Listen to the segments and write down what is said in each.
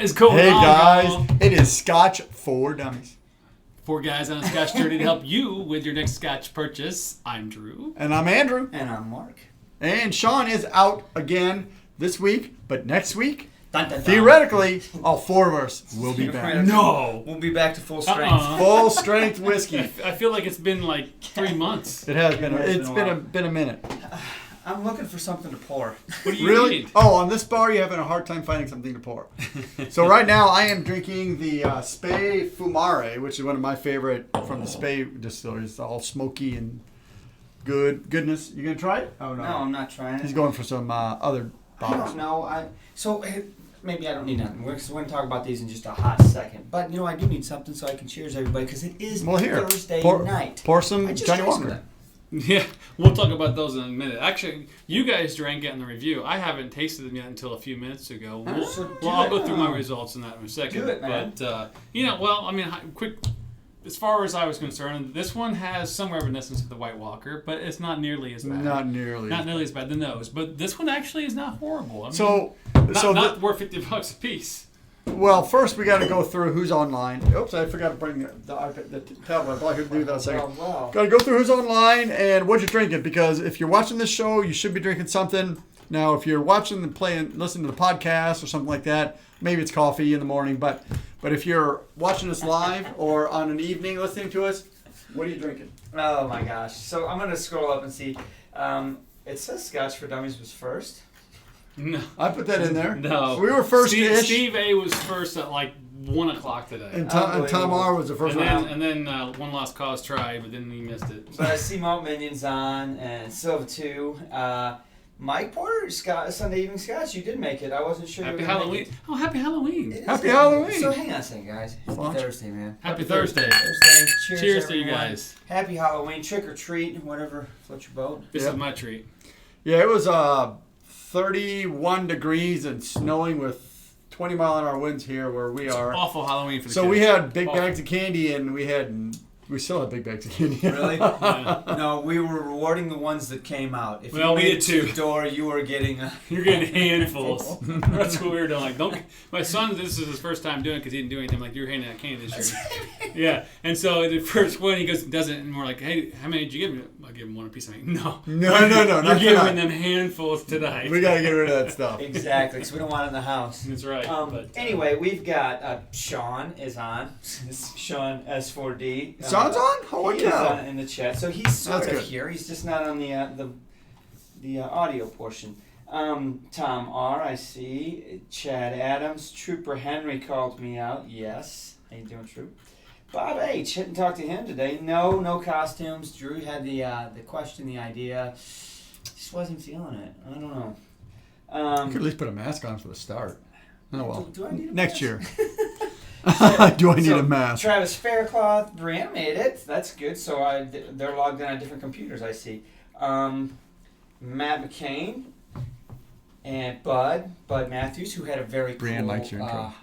is going Hey on, guys, y'all? it is Scotch for Dummies. 4 guys on a Scotch journey to help you with your next Scotch purchase. I'm Drew. And I'm Andrew. And I'm Mark. And Sean is out again this week, but next week, Dun, dun, dun. theoretically, all 4 of us will be back. No. We'll be back to full strength. Full strength whiskey. I feel like it's been like 3 months. It has been. It's been Been a minute. I'm looking for something to pour. What do you Really? need? Oh, on this bar, you're having a hard time finding something to pour. So right now, I am drinking the Spey Fumare, which is one of my favorite from the Spey distilleries. It's all smoky and goodness. You gonna try it? Oh No, I'm not trying He's it. going for some other I bottles. don't know. Maybe I don't need nothing. We're going to talk about these in just a hot second. But, you know, I do need something so I can cheers everybody because it is Well, here, Thursday pour night. Pour I some just Johnny drank some of Walker. that. Yeah, we'll talk about those in a minute. Actually, you guys drank it in the review. I haven't tasted them yet until a few minutes ago. I'll go through my results in that in a second. Do it, man. But, quick. As far as I was concerned, this one has some reminiscence of the White Walker, but it's not nearly as bad. Not nearly. Not nearly as bad. The nose, but this one actually is not horrible. I mean, So, not worth $50 a piece. well, first we got to go through who's online. Oops, I forgot to bring the iPad, the tablet. I could do that in a second. Wow. Got to go through who's online and what you're drinking, because if you're watching this show, you should be drinking something. Now, if you're watching and playing, listening to the podcast or something like that, maybe it's coffee in the morning. But if you're watching us live or on an evening listening to us, what are you drinking? Oh, my gosh. So I'm going to scroll up and see. It says Scotch for Dummies was first. No. I put that in there. No. We were first-ish. Steve A was first at like 1 o'clock today. And Tom R was the first one. And then One Lost Cause tried, but then he missed it. But I see Malt Minions on and Silva 2. Mike Porter, Sunday Evening Scotch, you did make it. I wasn't sure. Happy you were gonna Halloween. make it. Oh, happy Halloween. It is Happy Halloween. So hang on a second, guys. Happy Launch. Thursday, man. Happy Thursday. Thursday. Cheers to you everyone. guys. Happy Halloween. Trick or treat, whatever floats your boat. This Yeah. is my treat. Yeah, it was 31 degrees and snowing with 20-mile-an-hour winds here where we are. Awful Halloween for the So kids. we had big Awful. bags of candy, and we still have big bags of candy. Really? Yeah. No, we were rewarding the ones that came out. If Well, you we made did it to too. the door, you were getting You're getting handfuls. That's what we were doing. Like, don't. My son, this is his first time doing it because he didn't do anything. I'm like, you're handing out candy this year. Yeah. And so the first one, he goes, does it, and we're like, hey, how many did you give me? I give him one apiece. I'm like, no. No, You're not giving tonight. them handfuls tonight. We got to get rid of that stuff. Exactly, because we don't want it in the house. That's right. But, Anyway, we've got Sean is on. Sean S4D. Sean's on? Oh, He yeah. is on in the chat, so he's sort That's of good. here. He's just not on the audio portion. Tom R, I see. Chad Adams. Trooper Henry called me out. Yes. How you doing, Troop? Bob H. Didn't talk to him today. No costumes. Drew had the question, the idea. Just wasn't feeling it. I don't know. You could at least put a mask on for the start. Oh, well. Do I need a Next mask? year. Do I need a mask? Travis Faircloth, Brianna made it. That's good. So they're logged in on different computers, I see. Matt McCain and Bud Matthews, who had a very Brianne cool... likes your intro.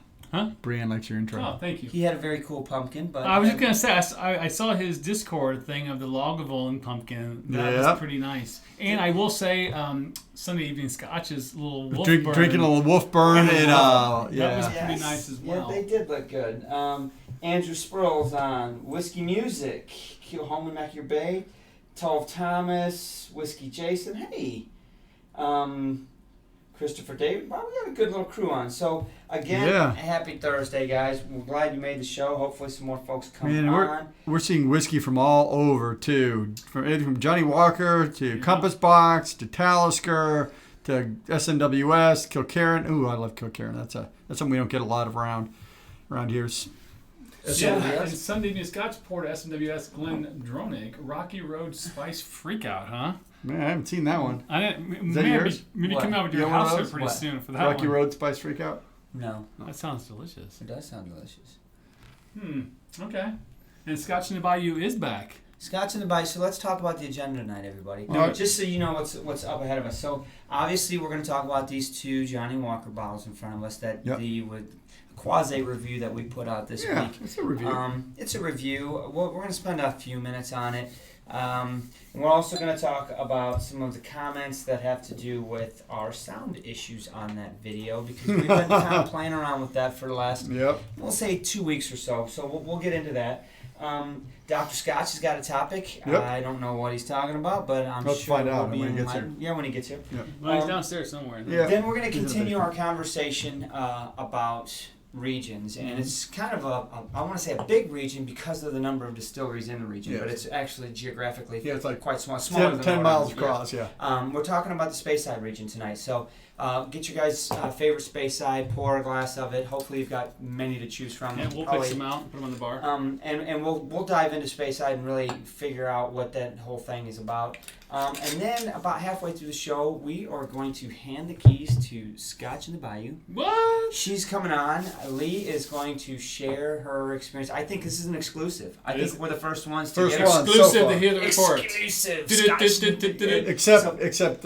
Brianne likes your intro. oh, thank you. He had a very cool pumpkin, but... I was just going to say, I saw his Discord thing of the Lagavulin pumpkin. That Yeah. was pretty nice. And I will say, Sunday Evening Scotch's little wolf burn. Drinking a little wolf burn and That was yeah. pretty nice as well. Yeah, they did look good. Andrew Sproul's on Whiskey Music, Keel Holman, Mackey Bay, Tolv Thomas, Whiskey Jason. Hey, Christopher David. Wow, we got a good little crew on. So again, Yeah. happy Thursday, guys. We're glad you made the show. Hopefully, some more folks come Man, on. we're seeing whiskey from all over too, from Johnny Walker to Compass Box to Talisker to SNWS, Kilkerran. Ooh, I love Kilkerran. That's something we don't get a lot of around here. Yeah, and Sunday Evening Scotch poured SNWS Glen Dronig Rocky Road Spice Freakout, huh? Man, I haven't seen that one. I didn't. Is that yours? Maybe What? come out with your You got one of house there those? pretty What? soon for that Rocky one. Road Spice Freakout. No, That sounds delicious. it does sound delicious. Okay. And Scotch in the Bayou is back. Scotch in the Bay. So let's talk about the agenda tonight, everybody. All right. Just so you know what's up ahead of us. So obviously we're going to talk about these two Johnny Walker bottles in front of us that Yep. quasi review that we put out this week. It's a review. It's a review. We're going to spend a few minutes on it. And we're also going to talk about some of the comments that have to do with our sound issues on that video, because we've been kind of playing around with that for the last, we'll say 2 weeks or so. So we'll get into that. Dr. Scotch has got a topic. Yep. I don't know what he's talking about, but I'm Let's sure find out we'll be when he gets here. Yeah, when he gets here. Yep. Well, he's downstairs somewhere. Yeah. Then we're going to continue our conversation about regions, and it's kind of I want to say a big region because of the number of distilleries in the region, but it's actually geographically it's like quite small, smaller than 10 miles across. We're talking about the Speyside region tonight, so get your guys' favorite Speyside, pour a glass of it. Hopefully you've got many to choose from. Yeah, we'll pick some out and put them on the bar. And we'll dive into Speyside and really figure out what that whole thing is about. And then about halfway through the show, we are going to hand the keys to Scotch in the Bayou. What? She's coming on. Lee is going to share her experience. I think this is an exclusive. I think we're the first ones to get exclusive to hear the report. Exclusive. Except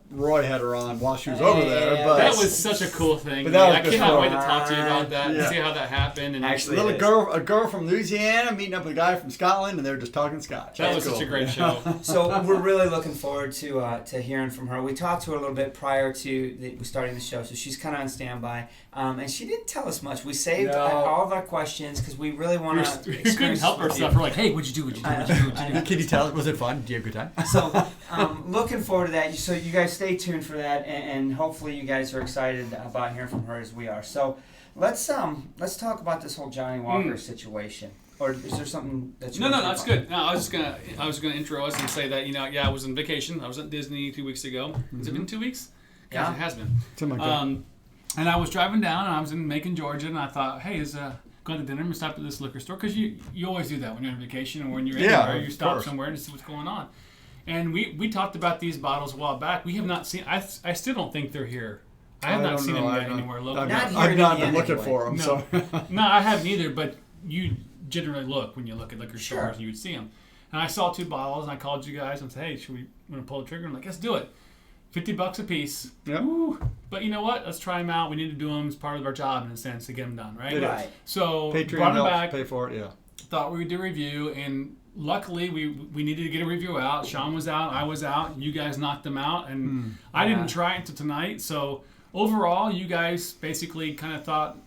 Roy had her on while she was over there. But that was such a cool thing. But that was I cannot wait to talk to you about that and see how that happened. And actually, a girl from Louisiana meeting up with a guy from Scotland, and they were just talking Scotch. That was such a great show. So we're really looking forward to hearing from her. We talked to her a little bit prior to starting the show, so she's kind of on standby. And she didn't tell us much. We saved all of our questions because we really want to. We couldn't help ourselves. We're like, hey, what'd you do? Can you tell? Was it fun? Did you have a good time? So looking forward to that. So you guys stay tuned for that, and hopefully you guys are excited about hearing from her as we are. So let's talk about this whole Johnny Walker situation. Or is there something that you? No, that's good. No, I was gonna intro us and say that I was on vacation. I was at Disney 2 weeks ago. Has it been 2 weeks? Yeah, it has been. Something like that. And I was driving down, and I was in Macon, Georgia, and I thought, hey, going to dinner and stop at this liquor store, because you always do that when you're on vacation or when you're anywhere. You stop somewhere to see what's going on. And we talked about these bottles a while back. We have not seen. I still don't think they're here. I have not seen them yet anywhere locally. I've not been looking for them. No. So No, I haven't either. But you generally look when you look at liquor stores, and you would see them. And I saw 2 bottles, and I called you guys and said, hey, should we want to pull the trigger? I'm like, let's do it. $50 a piece. Yep. Woo. But you know what? Let's try them out. We need to do them as part of our job, in a sense, to get them done, right? Right. So Patreon brought them helps back. pay for it. Yeah. Thought we would do a review, and luckily we needed to get a review out. Sean was out. I was out. You guys knocked them out, and I didn't try it until tonight. So overall, you guys basically kind of thought,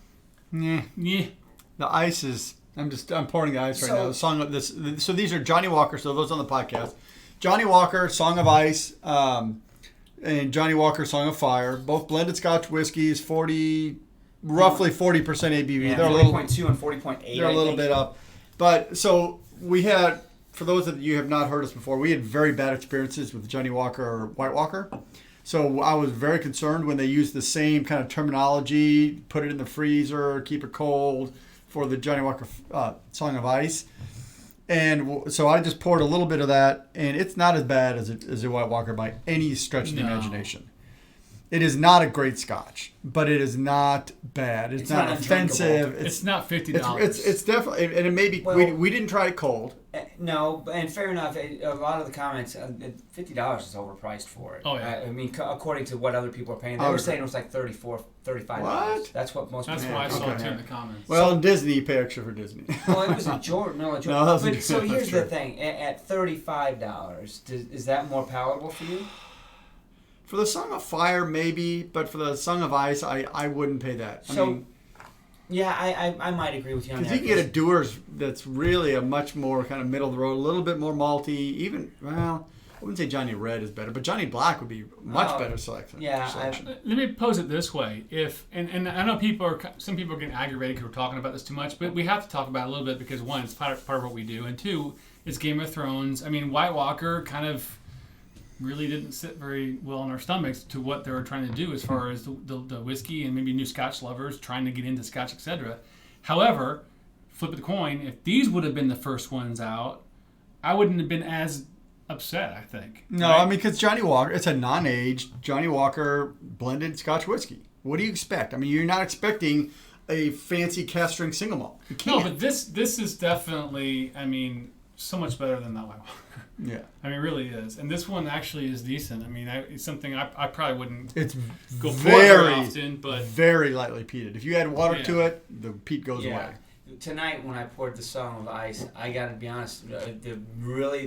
yeah. The ice is. I'm pouring the ice right now. The song of this. So these are Johnny Walker. So those on the podcast, Johnny Walker, Song of Ice, and Johnny Walker, Song of Fire. Both blended Scotch whiskeys, roughly 40% ABV. Yeah, they're a little 40.2 and 40.8. They're a little bit up, but so we had. For those of you who have not heard us before, we had very bad experiences with Johnny Walker or White Walker. So I was very concerned when they used the same kind of terminology, put it in the freezer, keep it cold, for the Johnny Walker Song of Ice. And so I just poured a little bit of that, and it's not as bad as a White Walker by any stretch of the imagination. It is not a great Scotch, but it is not bad. It's not offensive. It's not $50. It's definitely, and it may be, we didn't try it cold. No, and fair enough. A lot of the comments, $50 is overpriced for it. Oh, yeah. I mean, according to what other people are paying, they were saying it was like $34, $35. What? That's what most That's people why I saw pay. it in the comments. Well, Disney, you pay extra for Disney. Well, it was a Jordan. No, a Jordan. No, that But, so that's here's true. the thing. At $35, is that more palatable for you? For the Song of Fire, maybe, but for the Song of Ice, I wouldn't pay that. Yeah, I might agree with you on that. Because you can get a Dewar's that's really a much more kind of middle of the road, a little bit more malty. Even, well, I wouldn't say Johnny Red is better, but Johnny Black would be much better selection. Yeah. Let me pose it this way: and I know some people are getting aggravated because we're talking about this too much, but we have to talk about it a little bit because one, it's part of what we do, and two, it's Game of Thrones. I mean, White Walker kind of really didn't sit very well in our stomachs to what they were trying to do as far as the whiskey and maybe new Scotch lovers trying to get into Scotch, etc. However, flip of the coin, if these would have been the first ones out, I wouldn't have been as upset, I think. No, right? I mean, because Johnny Walker, it's a non-aged Johnny Walker blended Scotch whiskey. What do you expect? I mean, you're not expecting a fancy cast strength single malt. You can't. No, but this is definitely, I mean, so much better than that White Walker. Yeah. I mean, it really is. And this one actually is decent. I mean, it's something I probably wouldn't It's go for very very often, but very lightly peated. If you add water to it, the peat goes away. Tonight, when I poured the song with ice, I got to be honest. The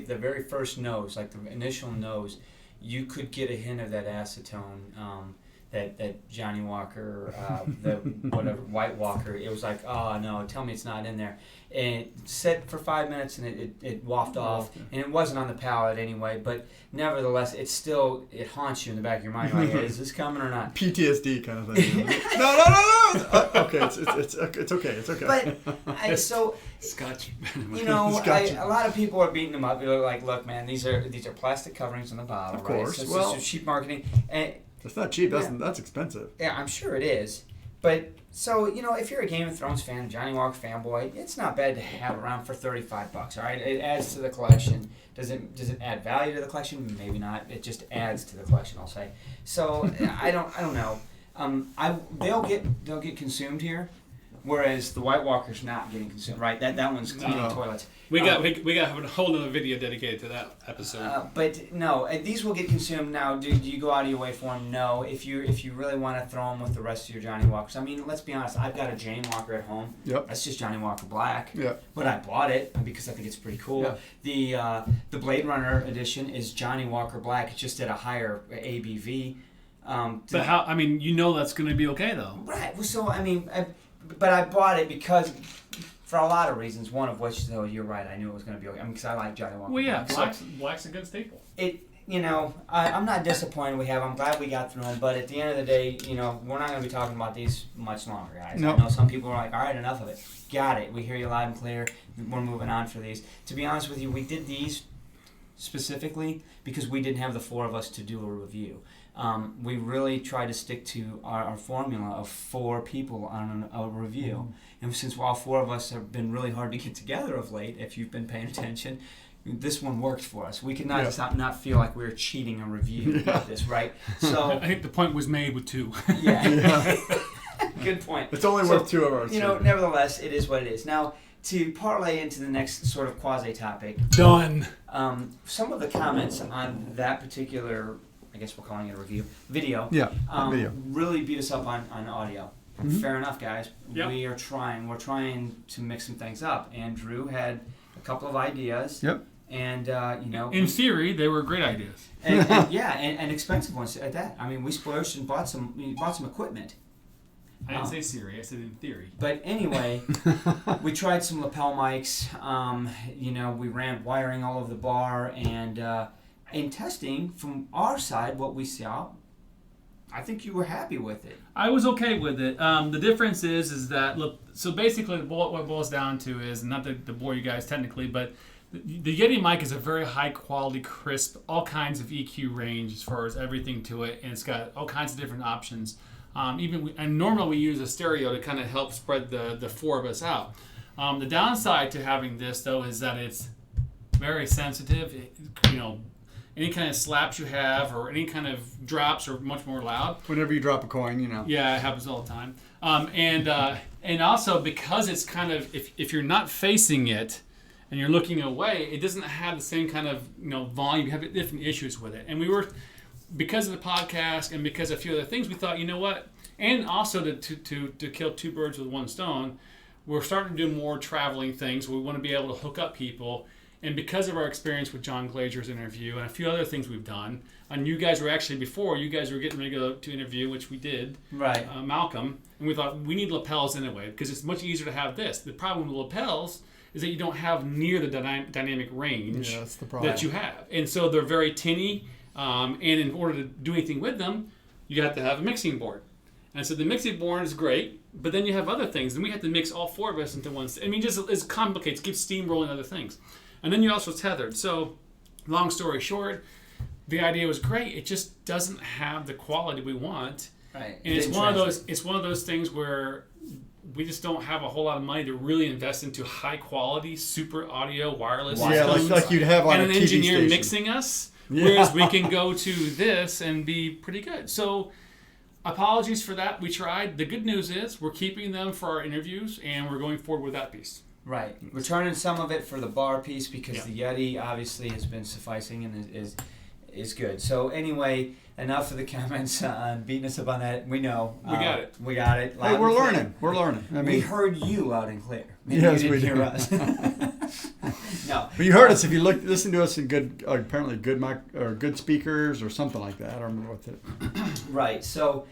very first nose, like the initial nose, you could get a hint of that acetone. That Johnny Walker, the whatever White Walker, it was like, oh no, tell me it's not in there. And it sat for 5 minutes and it wafted off, and it wasn't on the palate anyway. But nevertheless, it haunts you in the back of your mind. Like, hey, is this coming or not? PTSD kind of thing. No. Okay, it's okay. It's okay. But so Scotch. You know, Scotch. a lot of people are beating them up. They're like, look, man, these are plastic coverings on the bottle, Of course. right? So Well, it's cheap marketing. And it's not cheap. That's expensive. yeah, I'm sure it is. But so, you know, if you're a Game of Thrones fan, Johnny Walker fanboy, it's not bad to have around for $35. All right, it adds to the collection. Does it add value to the collection? Maybe not. It just adds to the collection, I'll say. So I don't know. They'll get consumed here, whereas the White Walker's not getting consumed. Right? That one's cleaning toilets. We got a whole other video dedicated to that episode. But no, these will get consumed now. Do you go out of your way for them? No. If you really want to throw them with the rest of your Johnny Walkers, I mean, let's be honest. I've got a Johnny Walker at home. Yep. That's just Johnny Walker Black. Yeah. But I bought it because I think it's pretty cool. Yeah. The Blade Runner edition is Johnny Walker Black. It's just at a higher ABV. But how? I mean, you know that's going to be okay though. Right. Well, so I mean, but I bought it because. For a lot of reasons, one of which, though, you're right, I knew it was going to be okay. I mean, because I like Johnny Walker. Well, yeah, Black. black's a good staple. I'm not disappointed we have them. I'm glad we got through them. But at the end of the day, you know, we're not going to be talking about these much longer, guys. Nope. I know some people are like, all right, enough of it. Got it. We hear you loud and clear. We're moving on for these. To be honest with you, we did these specifically because we didn't have the four of us to do a review. We really tried to stick to our formula of 4 people on a review. Mm-hmm. And since all 4 of us have been really hard to get together of late, if you've been paying attention, this one worked for us. We could not feel like we were cheating a review with this, right? So I think the point was made with 2. Yeah. Good point. It's only worth 2 of ours. You know, nevertheless, it is what it is. Now, to parlay into the next sort of quasi-topic. Done. Some of the comments on that particular, I guess we're calling it a review, video. Yeah, video. Really beat us up on audio. Mm-hmm. Fair enough, guys. Yep. We're trying to mix some things up. And Drew had a couple of ideas. Yep. And, in theory, they were great ideas. And expensive ones at that. I mean, we splurged and bought some equipment. I didn't say Siri, I said in theory. But anyway, we tried some lapel mics. We ran wiring all over the bar, and in testing from our side, what we saw, I think you were happy with it. I was okay with it. The difference is that, look, so basically what it boils down to is, not to bore you guys technically, but the Yeti mic is a very high quality, crisp, all kinds of EQ range as far as everything to it, and it's got all kinds of different options. And normally we use a stereo to kind of help spread the 4 of us out. The downside to having this, though, is that it's very sensitive. Any kind of slaps you have or any kind of drops are much more loud. Whenever you drop a coin, you know. Yeah, it happens all the time. And also because it's kind of, if you're not facing it and you're looking away, it doesn't have the same kind of volume. You have different issues with it. And we were, because of the podcast and because of a few other things, we thought, you know what? And also to kill 2 birds with 1 stone, we're starting to do more traveling things. We want to be able to hook up people. And because of our experience with John Glazer's interview and a few other things we've done, and you guys were getting ready to go to interview, which we did, right? Malcolm, and we thought we need lapels anyway because it's much easier to have this. The problem with lapels is that you don't have near the dynamic range that's the problem. that you have, and so they're very tinny. And in order to do anything with them, you have to have a mixing board. And so the mixing board is great, but then you have other things, and we have to mix all 4 of us into one. I mean, just it complicates, keeps steamrolling other things. And then you're also tethered. So, long story short, the idea was great. It just doesn't have the quality we want. Right. And it's one of those things where we just don't have a whole lot of money to really invest into high quality, super audio, wireless systems. like you'd have on and a an TV engineer station. mixing us. Yeah. Whereas we can go to this and be pretty good. So, apologies for that. We tried. The good news is we're keeping them for our interviews, and we're going forward with that piece. Right. Returning some of it for the bar piece because Yeah. the Yeti obviously has been sufficing and is good. So anyway, enough of the comments on beating us up on that. We know. We got it. We got it. Hey, we're learning. We're learning. I We mean, heard you loud and clear. Maybe yes, you we didn't do. hear us. No. But you heard us if you listen to us in good, apparently good mic or good speakers or something like that. I don't remember what the. Right. So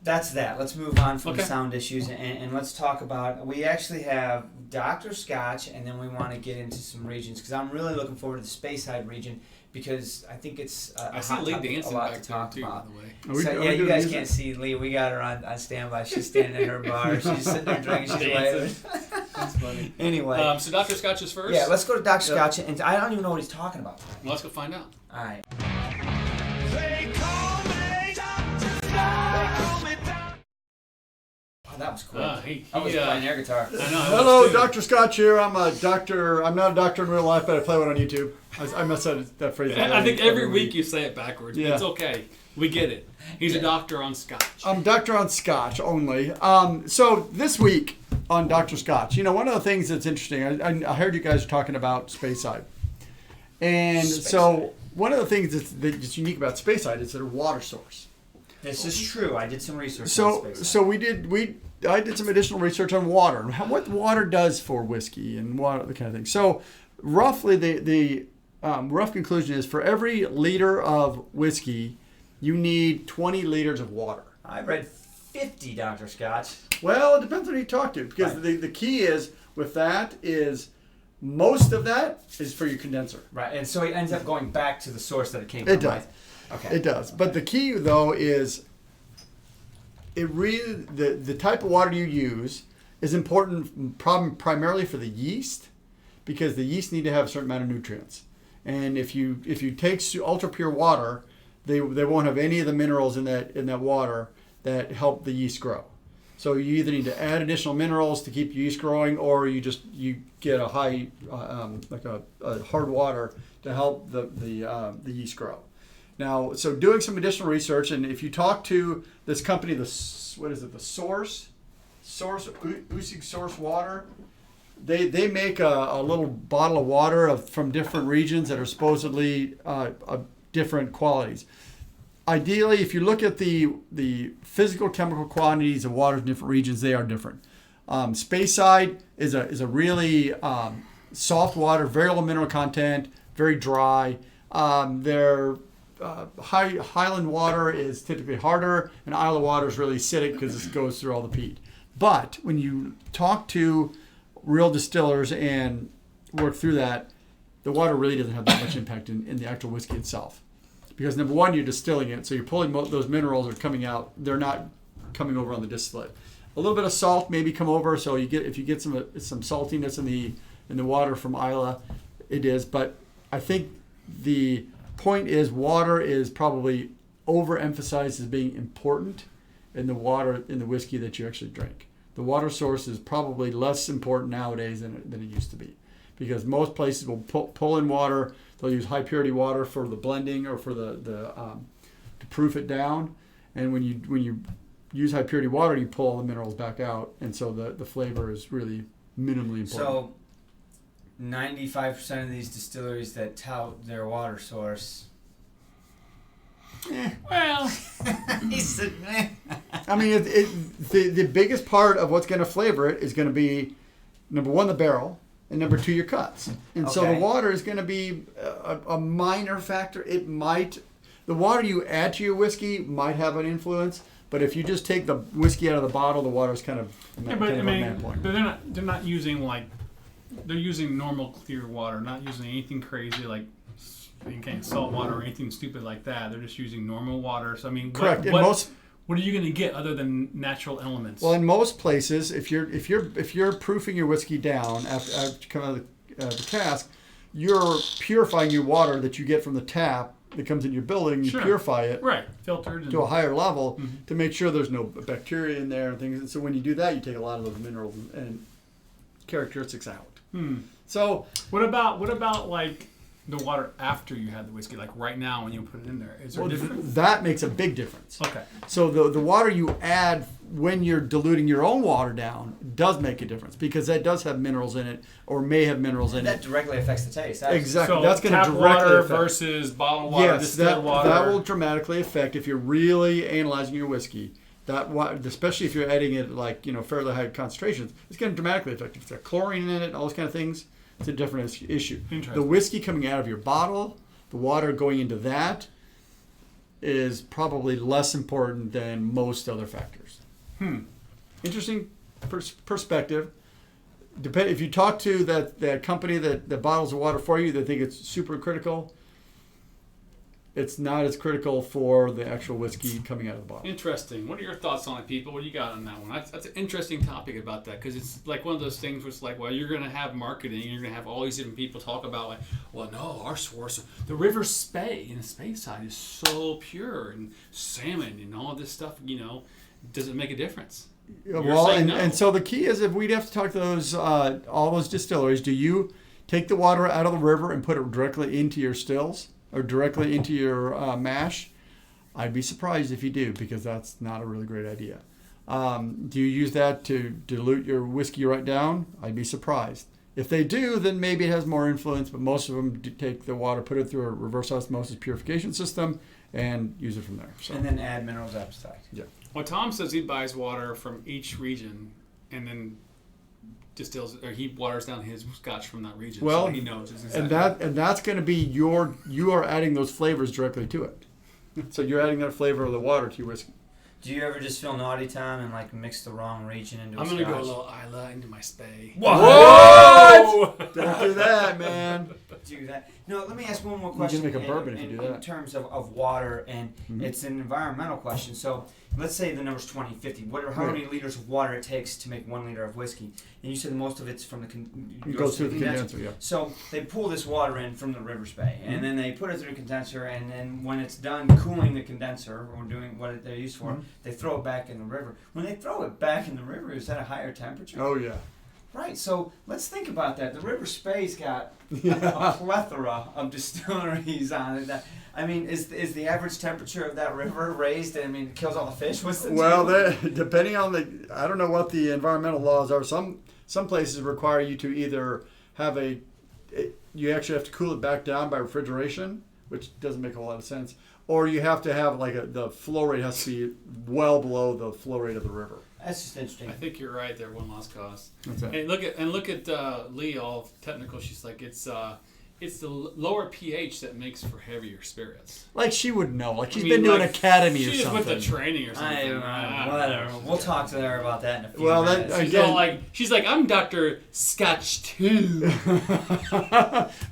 that's that. Let's move on from Okay. sound issues and let's talk about. We actually have Dr. Scotch, and then we want to get into some regions because I'm really looking forward to the Speyside region because I think it's a I see hot Lee topic, a dancing lot back to there talk too, about. by the way. Are we- So, are we yeah, you doing guys music? can't see Lee. We got her on standby. She's standing in her bar. She's sitting there drinking. She's waving. That's funny. Anyway, So Dr. Scotch is first? yeah, let's go to Dr. Yeah. Scotch, and I don't even know what he's talking about. Well, let's go find out. All right. They call me Dr. Scott. Oh, that was cool. He I was playing air guitar. I know. I Hello, was too. Dr. Scotch here. I'm a doctor. I'm not a doctor in real life, but I play one on YouTube. I must have that phrase. I think every week you say it backwards. Yeah. But it's okay. We get it. He's a doctor on Scotch. I'm doctor on Scotch only. So this week on Dr. Scotch, one of the things that's interesting, I heard you guys talking about Speyside. And so one of the things that's unique about Speyside is their water source. This is true. I did some research. So on Speyside. so I did some additional research on water and what water does for whiskey and what the kind of thing. So roughly the rough conclusion is for every liter of whiskey, you need 20 liters of water. I read 50, Dr. Scotch. Well, it depends on who you talk to because Right. the key is with that is most of that is for your condenser. Right, and so he ends up going back to the source that it came from. It does. Right? Okay. It does. But the key though is it really the type of water you use is important primarily for the yeast because the yeast need to have a certain amount of nutrients. And if you take ultra pure water, they won't have any of the minerals in that water that help the yeast grow. So you either need to add additional minerals to keep yeast growing, or you get a high like a hard water to help the yeast grow. Now, so doing some additional research, and if you talk to this company, the Source Usyk Source Water, they make a little bottle of water from different regions that are supposedly different qualities. Ideally, if you look at the physical chemical quantities of water in different regions, they are different. Speyside is a really soft water, very low mineral content, very dry. Their Highland water is typically harder, and Isle of water is really acidic because it goes through all the peat. But when you talk to real distillers and work through that, the water really doesn't have that much impact in the actual whiskey itself. Because number one, you're distilling it, so you're pulling those minerals are coming out. They're not coming over on the distillate. A little bit of salt maybe come over, so if you get some saltiness in the water from Isla, it is. But I think the point is water is probably overemphasized as being important in the whiskey that you actually drink. The water source is probably less important nowadays than it used to be, because most places will pull in water. They'll use high purity water for the blending or for the to proof it down. And when you use high purity water, you pull all the minerals back out, and so the flavor is really minimally important. So 95% of these distilleries that tout their water source. Well, He said, "Meh." I mean, the biggest part of what's going to flavor it is going to be number one, the barrel, and number two, your cuts. And so the Okay. water is going to be a minor factor. The water you add to your whiskey might have an influence, but if you just take the whiskey out of the bottle, the water is kind of yeah, but kind I of a man mean, point. they're not using they're using normal clear water, not using anything crazy like salt water or anything stupid like that. They're just using normal water. So I mean, Correct. What are you going to get other than natural elements? Well, in most places, if you're proofing your whiskey down after you come out of the cask, you're purifying your water that you get from the tap that comes in your building. You Sure. purify it right, filtered to a higher level Mm-hmm. to make sure there's no bacteria in there and things. And so when you do that, you take a lot of those minerals and characteristics out. So What about like The water after you had the whiskey, like right now when you put it in there, is there a difference? That makes a big difference. Okay. So the water you add when you're diluting your own water down does make a difference because that does have minerals in it or may have minerals in That it. directly affects the taste. Exactly. So That's going to tap directly water affect. versus bottled water, Yes, distilled water. that will dramatically affect if you're really analyzing your whiskey. That especially if you're adding it like fairly high concentrations, it's going to dramatically affect. If it's got chlorine in it, all those kind of things, it's a different issue. The whiskey coming out of your bottle, the water going into that, is probably less important than most other factors. Interesting perspective. If you talk to that company that bottles the water for you, they think it's super critical. It's not as critical for the actual whiskey coming out of the bottle. Interesting. What are your thoughts on it, people? What do you got on that one? That's an interesting topic about that because it's like one of those things where it's like, well, you're going to have marketing and you're going to have all these different people talk about like, well, no, our source, the River Spey in the Speyside is so pure and salmon and all this stuff, does it make a difference? Well, and so the key is if we'd have to talk to those all those distilleries, do you take the water out of the river and put it directly into your stills or directly into your mash? I'd be surprised if you do because that's not a really great idea. Do you use that to dilute your whiskey right down? I'd be surprised. If they do, then maybe it has more influence, but most of them do take the water, put it through a reverse osmosis purification system, and use it from there. So. And then add minerals extract. Yeah. Well, Tom says he buys water from each region and then distills or he waters down his Scotch from that region. Well, so he knows exactly. and that's going to be you are adding those flavors directly to it. So you're adding that flavor of the water to your whiskey. Do you ever just feel naughty, Tom, and like mix the wrong region into I'm a going to Scotch? go a little Isla into my Spey. Whoa! Don't do that, man. Do that. No, let me ask one more question. You can make a bourbon if you do that. In terms of water, and it's an environmental question. So let's say the number's 20, 50, how many liters of water it takes to make 1 liter of whiskey. And you said most of it's from the It goes through the condenser, yeah. So they pull this water in from the River Spey, and then they put it through the condenser, and then when it's done cooling the condenser, or doing what they're used for, they throw it back in the river. When they throw it back in the river, is that a higher temperature? Oh, yeah. Right, so let's think about that. The River Spey's got a plethora of distilleries on it. I mean, is the average temperature of that river raised? I mean, it kills all the fish. What's the Depending on I don't know what the environmental laws are. Some places require you to either have you actually have to cool it back down by refrigeration, which doesn't make a lot of sense, or you have to have the flow rate has to be well below the flow rate of the river. That's just interesting. I think you're right there. One lost cause. That's it. And look at Lee, all technical. She's like, it's the lower pH that makes for heavier spirits. Like she would know. Like she's been to an academy or something. She just went to training or something. Whatever. We'll talk to her about that in a few Well, minutes. She's like, I'm Dr. Scotch too.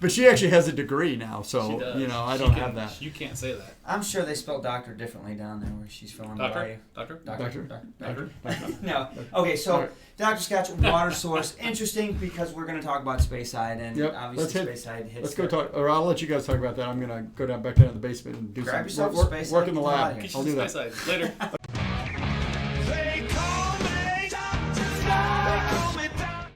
But she actually has a degree now, so She does. I don't have that. You can't say that. I'm sure they spell doctor differently down there where she's from. Doctor. No. Okay, so Right. Dr. Scotch, water source. Interesting because we're going to talk about Speyside, and obviously Speyside hits. Let's go talk, or I'll let you guys talk about that. I'm going to go back down to the basement and do Grab some yourself a Speyside, work in the get out lab. of here. Get I'll you do to that. Speyside. Later. They call me Dr. They call me Dr.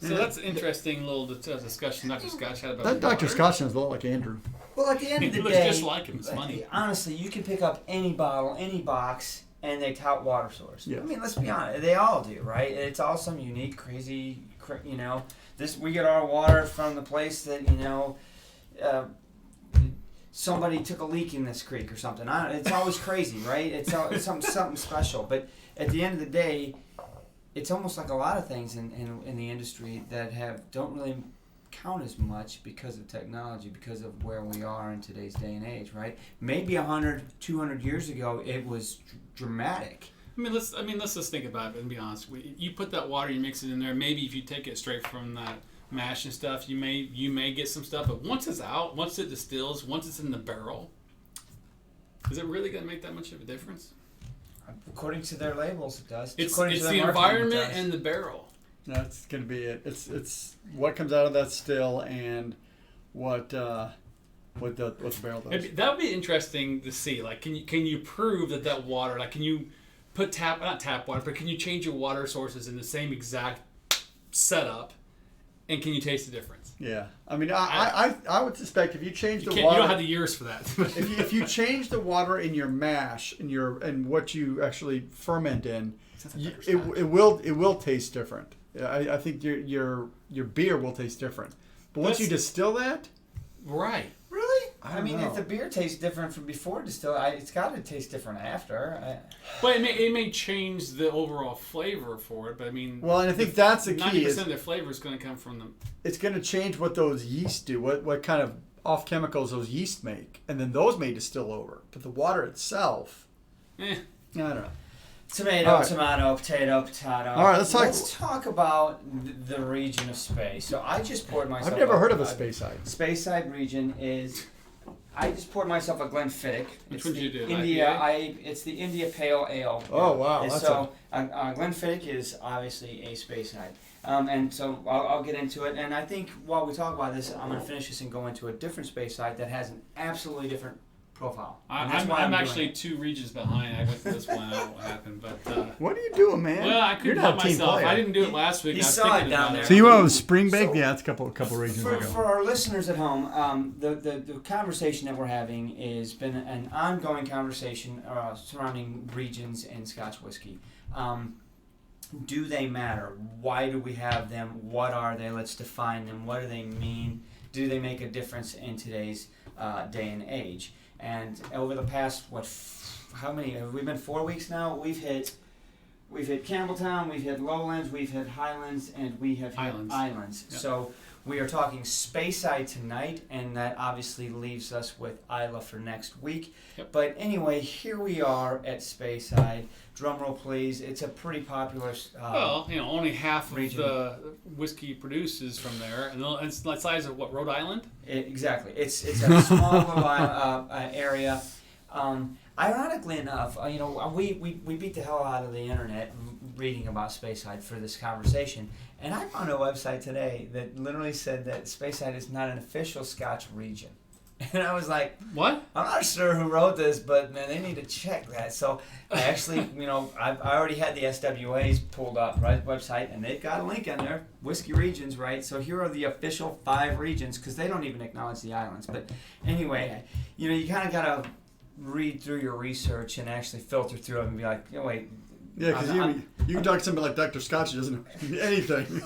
So that's an interesting little discussion Dr. Scotch had about That Dr. water. Scotch sounds a lot like Andrew. Well, at the end of He the looks day, just like him. It's funny. honestly, you can pick up any bottle, any box, and they tout water source. Yes. I mean, let's be honest, they all do, right? It's all some unique, crazy, This we get our water from the place that somebody took a leak in this creek or something. It's always crazy, right? It's something special. But at the end of the day, it's almost like a lot of things in the industry that don't really count as much because of technology, because of where we are in today's day and age, right? Maybe 100, 200 years ago, it was dramatic. Let's just think about it and be honest. You put that water, you mix it in there. Maybe if you take it straight from that mash and stuff, you may get some stuff. But once it's out, once it distills, once it's in the barrel, is it really going to make that much of a difference? According to their labels, it does. It's According to the their marketing, environment it does. and the barrel. That's going to be it. It's what comes out of that still and what the barrel does. That would be interesting to see. Like, can you prove that water? Like, can you put not tap water, but can you change your water sources in the same exact setup And can you taste the difference? Yeah. I mean, I would suspect if you change the You water, don't have the years for that. if you change the water in your mash and what you actually ferment in, it will taste different. I think your beer will taste different. But once you distill that, right. Really? I mean, don't know. if the beer tastes different from before distill, it's got to taste different after. But it may change the overall flavor for it. But I mean, well, and I think that's the key. 90% of the flavor is going to come from the. It's going to change what those yeast do, what kind of off chemicals those yeast make, and then those may distill over. But the water itself, I don't know. Tomato, All right. tomato, potato. All right, let's talk about the region of Space. So I just poured myself. I've never heard of a Speyside. Speyside region is. I just poured myself a Glenfiddich. Which one did you do? India. It's the India Pale Ale. Oh wow! And That's so Glenfiddich is obviously a Speyside. And so I'll get into it. And I think while we talk about this, I'm going to finish this and go into a different Speyside that has an absolutely different profile. I'm actually 2 regions behind. I went to this one. I don't know what happened, but what are you doing, man? well, I You're couldn't not help a team myself. player. I didn't do it last week. He I was saw thinking it down about there. So you went with Spring So- Bake? Yeah, it's a couple regions ago. For our listeners at home, the conversation that we're having has been an ongoing conversation surrounding regions in Scotch whiskey. Do they matter? Why do we have them? What are they? Let's define them. What do they mean? Do they make a difference in today's day and age? And over the past, how many? Have we been 4 weeks now? We've hit Campbelltown, we've hit Lowlands, we've hit Highlands, and we have hit Islands. Yep. So we are talking Speyside tonight, and that obviously leaves us with Isla for next week. Yep. But anyway, here we are at Speyside. Drumroll, please. It's a pretty popular. well, only half region. of the whiskey produced is from there, and it's the size of what, Rhode Island? Exactly. It's a small little area. Ironically enough, we beat the hell out of the internet reading about Speyside for this conversation, and I found a website today that literally said that Speyside is not an official Scotch region. And I was like, What? I'm not sure who wrote this, but man, they need to check that. So I actually, I already had the SWA's pulled up, right, website, and they've got a link in there, whiskey regions, right? So here are the official 5 regions, because they don't even acknowledge the islands. But anyway, you kind of got to read through your research and actually filter through it and be like, wait. Yeah, because you can talk to somebody like Dr. Scotch who doesn't know anything.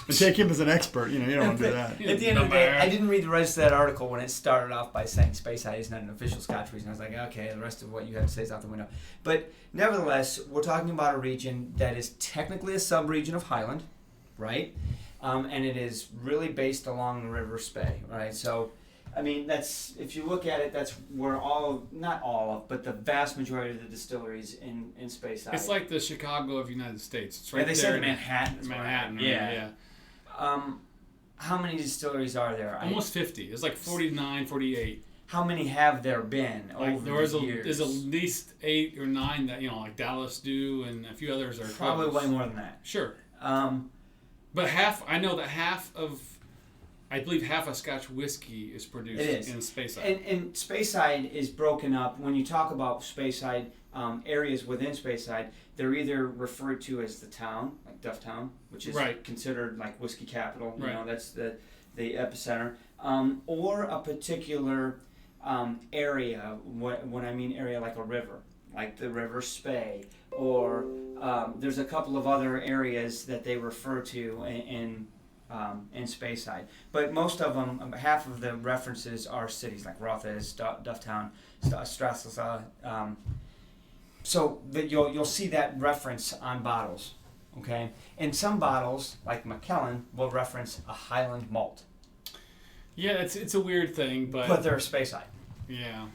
And take him as an expert. You don't want to do that. At the end of the day, I didn't read the rest of that article when it started off by saying Speyside is not an official Scotch region. I was like, okay, the rest of what you have to say is out the window. But nevertheless, we're talking about a region that is technically a sub-region of Highland, right? And it is really based along the River Spey, right? So, I mean, that's, if you look at it, that's where not all of, but the vast majority of the distilleries in Speyside. It's like the Chicago of the United States. It's right they there. said Manhattan. Manhattan, Yeah. How many distilleries are there? Almost 50. It's like 49, 48. How many have there been over the years? There's at least 8 or 9 that, like Dallas do, and a few others are probably close. way more than that. Sure. But I know that I believe half of Scotch whiskey is produced in Speyside. And Speyside is broken up. When you talk about Speyside, areas within Speyside, they're either referred to as the town, like Dufftown, which is considered like whiskey capital. That's the epicenter, or a particular area. When I mean area, like a river, like the River Spey, or there's a couple of other areas that they refer to in Speyside. But most of them, half of the references are cities like Rothes, Dufftown, Strathclyde. So that you'll see that reference on bottles, okay? And some bottles, like Macallan, will reference a Highland malt. Yeah, it's a weird thing, but they're a Speyside. Yeah.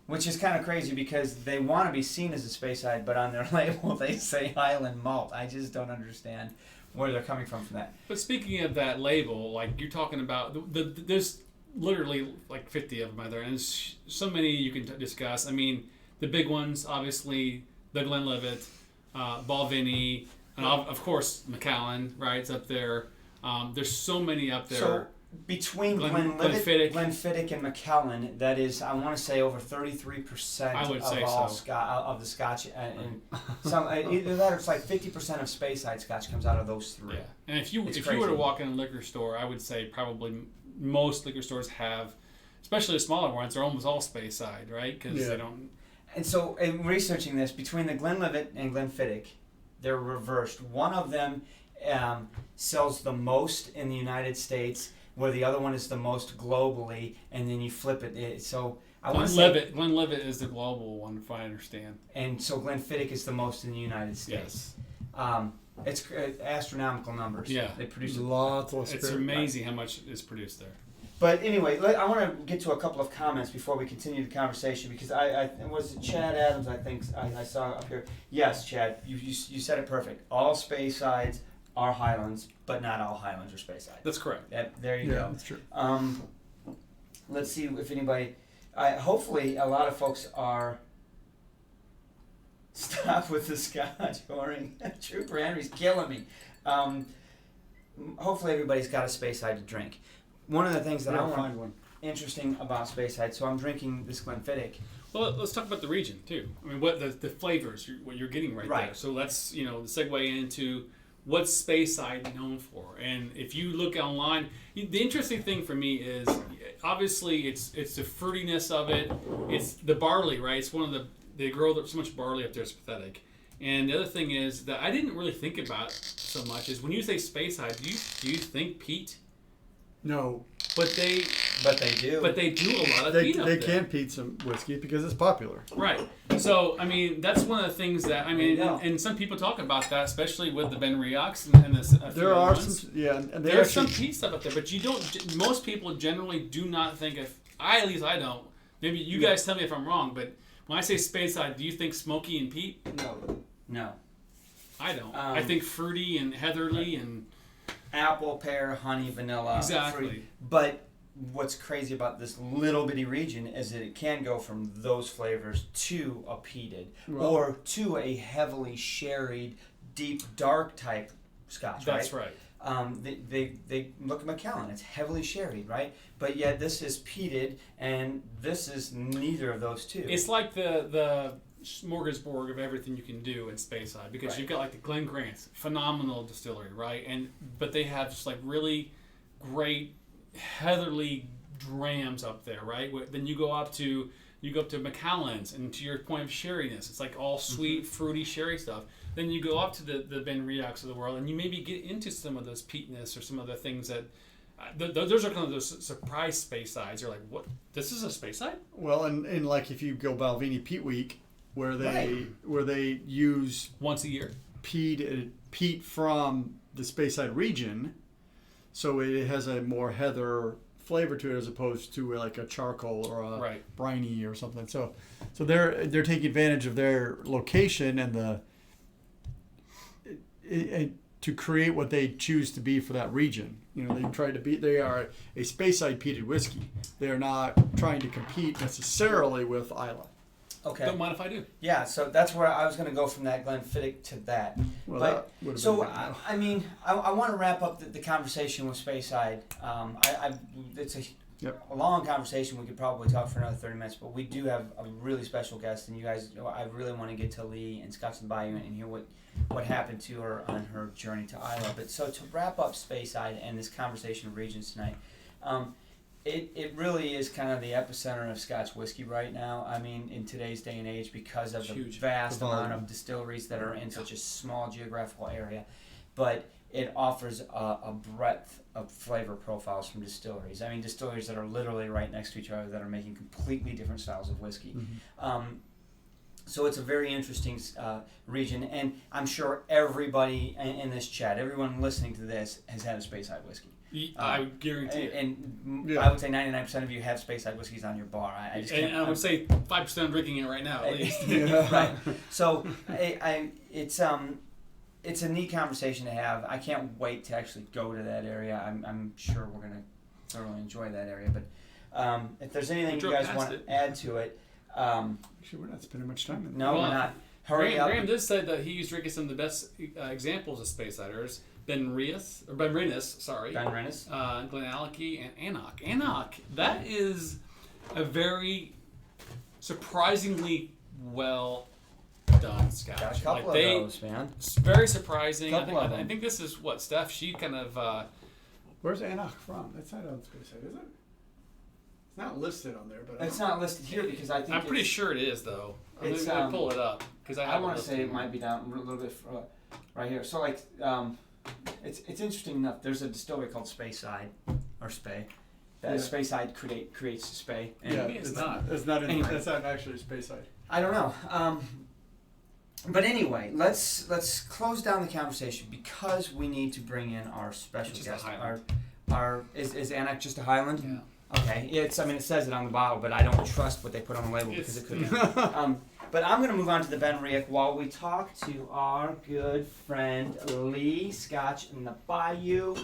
Which is kind of crazy because they want to be seen as a Speyside, but on their label they say Highland malt. I just don't understand where they're coming from that. But speaking of that label, like you're talking about, there's literally like 50 of them out there, and there's so many you can discuss. I mean, the big ones, obviously, the Glenlivet, Balvenie, and of course Macallan, right? It's up there. There's so many up there. So Between Glenfiddich. Glenfiddich and Macallan, that is, I want to say over 33% I would say of all so. of the Scotch, and some either that or it's like 50% of Speyside Scotch comes out of those three. Yeah, and if you It's were crazy. to walk in a liquor store, I would say probably most liquor stores have, especially the smaller ones, they're almost all Speyside, right? Because Yeah. they don't. And so, in researching this, between the Glenlivet and Glenfiddich, they're reversed. One of them sells the most in the United States, where the other one is the most globally, and then you flip it. So I want to say, Glenlivet is the global one, if I understand. and so Glenfiddich is the most in the United States. Yes. It's astronomical numbers. Yeah. They produce Lots of It's spirit. amazing how much is produced there. But anyway, I want to get to a couple of comments before we continue the conversation, because I was it Chad Adams, I think I saw up here. Yes, Chad, you said it perfect. All Speysides are Highlands, but not all Highlands are Speyside. That's correct. There you Yeah, go. that's true. Let's see if anybody. Hopefully, a lot of folks are. Stop with the Scotch whoring. Trooper Henry's killing me. Hopefully, everybody's got a Speyside to drink. One of the things that I I'll want find one. interesting about Speyside, so I'm drinking this Glenfiddich. Well, let's talk about the region too. I mean, what the flavors, what you're getting right there. So let's segue into what's Speyside known for. And if you look online, the interesting thing for me is obviously it's the fruitiness of it. It's the barley, right? It's one of they grow so much barley up there. It's pathetic. And the other thing is that I didn't really think about so much is when you say Speyside, do you think peat? No, But they do. But they do a lot of they peat up there. can peat some whiskey because it's popular. Right. So, I mean, that's one of the things that, I mean, There you go. and some people talk about that, especially with the Ben Riochs and the There are some, yeah, and they There's actually, some peat stuff up there, but you don't, most people generally do not think of, at least I don't. Maybe you guys tell me if I'm wrong, but when I say Speyside, do you think smoky and peat? No. I don't. I think fruity and heatherly and... Apple, pear, honey, vanilla. Exactly. Fruit. But what's crazy about this little bitty region is that it can go from those flavors to a peated or to a heavily sherried, deep, dark type Scotch. That's right. They look at Macallan. It's heavily sherried, right? But yet this is peated, and this is neither of those two. It's like the smorgasbord of everything you can do in Speyside, because you've got like the Glen Grant's phenomenal distillery, right? But they have just like really great heatherly drams up there, right? Then you go up to Macallan's, and to your point of sherryness, it's like all sweet, fruity sherry stuff. Then you go up to the Ben Riochs of the world, and you maybe get into some of those peatness or some of the things that those are kind of those surprise Speysides. You're like, what? This is a Speyside? well, and like if you go Balvenie Peat Week, where they use Once a year. peat from the Speyside region, so it has a more heather flavor to it as opposed to like a charcoal or a briny or something. So they're taking advantage of their location and to create what they choose to be for that region. They are a Speyside peated whiskey. They're not trying to compete necessarily with Islay. okay. Don't mind if I do. Yeah, so that's where I was going to go from that Glenfiddich to that. Well, But, that would have so, been good. I mean, I want to wrap up the conversation with Speyside. It's a long conversation. We could probably talk for another 30 minutes, but we do have a really special guest, and you guys, I really want to get to Lee and Scotch and Bayou and hear what happened to her on her journey to Islay. But so to wrap up Speyside and this conversation of regions tonight, it really is kind of the epicenter of Scotch whiskey right now. I mean, in today's day and age, because of the vast amount of distilleries that are in such a small geographical area. But it offers a breadth of flavor profiles from distilleries. I mean, distilleries that are literally right next to each other that are making completely different styles of whiskey. So it's a very interesting region, and I'm sure everybody in this chat, everyone listening to this, has had a Speyside whiskey. I would guarantee it. And I would say 99% of you have Speyside whiskeys on your bar. I just can't. And I would say 5% drinking it right now at least. Right. So it's a neat conversation to have. I can't wait to actually go to that area. I'm sure we're gonna thoroughly enjoy that area. But if there's anything you guys want to add to it, Actually, we're not spending much time in no, we're not. Hurry up. Graham did say that he's drinking some of the best examples of Speysiders. Ben Rennes, sorry. Ben Rennes. Glenallachie, and Annock. Annock, that is a very surprisingly well done Scotch. Got a couple of those, man. It's very surprising. Couple of I them. think this is what Steph. She kind of. Where's Annock from? That's not on Speyside, is it? It's not listed on there, but It's not listed here because I think I'm pretty sure it is though. I'm It's, gonna pull it up because I want to say it might be down a little bit right here. So like, it's interesting enough. There's a distillery called Speyside or Spey. That Yeah. Speyside creates Spey. And yeah, Maybe it's not. It's not. Anyway. It's not actually Speyside. I don't know. But anyway, let's close down the conversation because we need to bring in our special Just a guest. Highland. Our is Annock just a Highland? Yeah. Okay. It says it on the bottle, but I don't trust what they put on the label because it could be. But I'm going to move on to the Ben Riach while we talk to our good friend Lee Scotch in the Bayou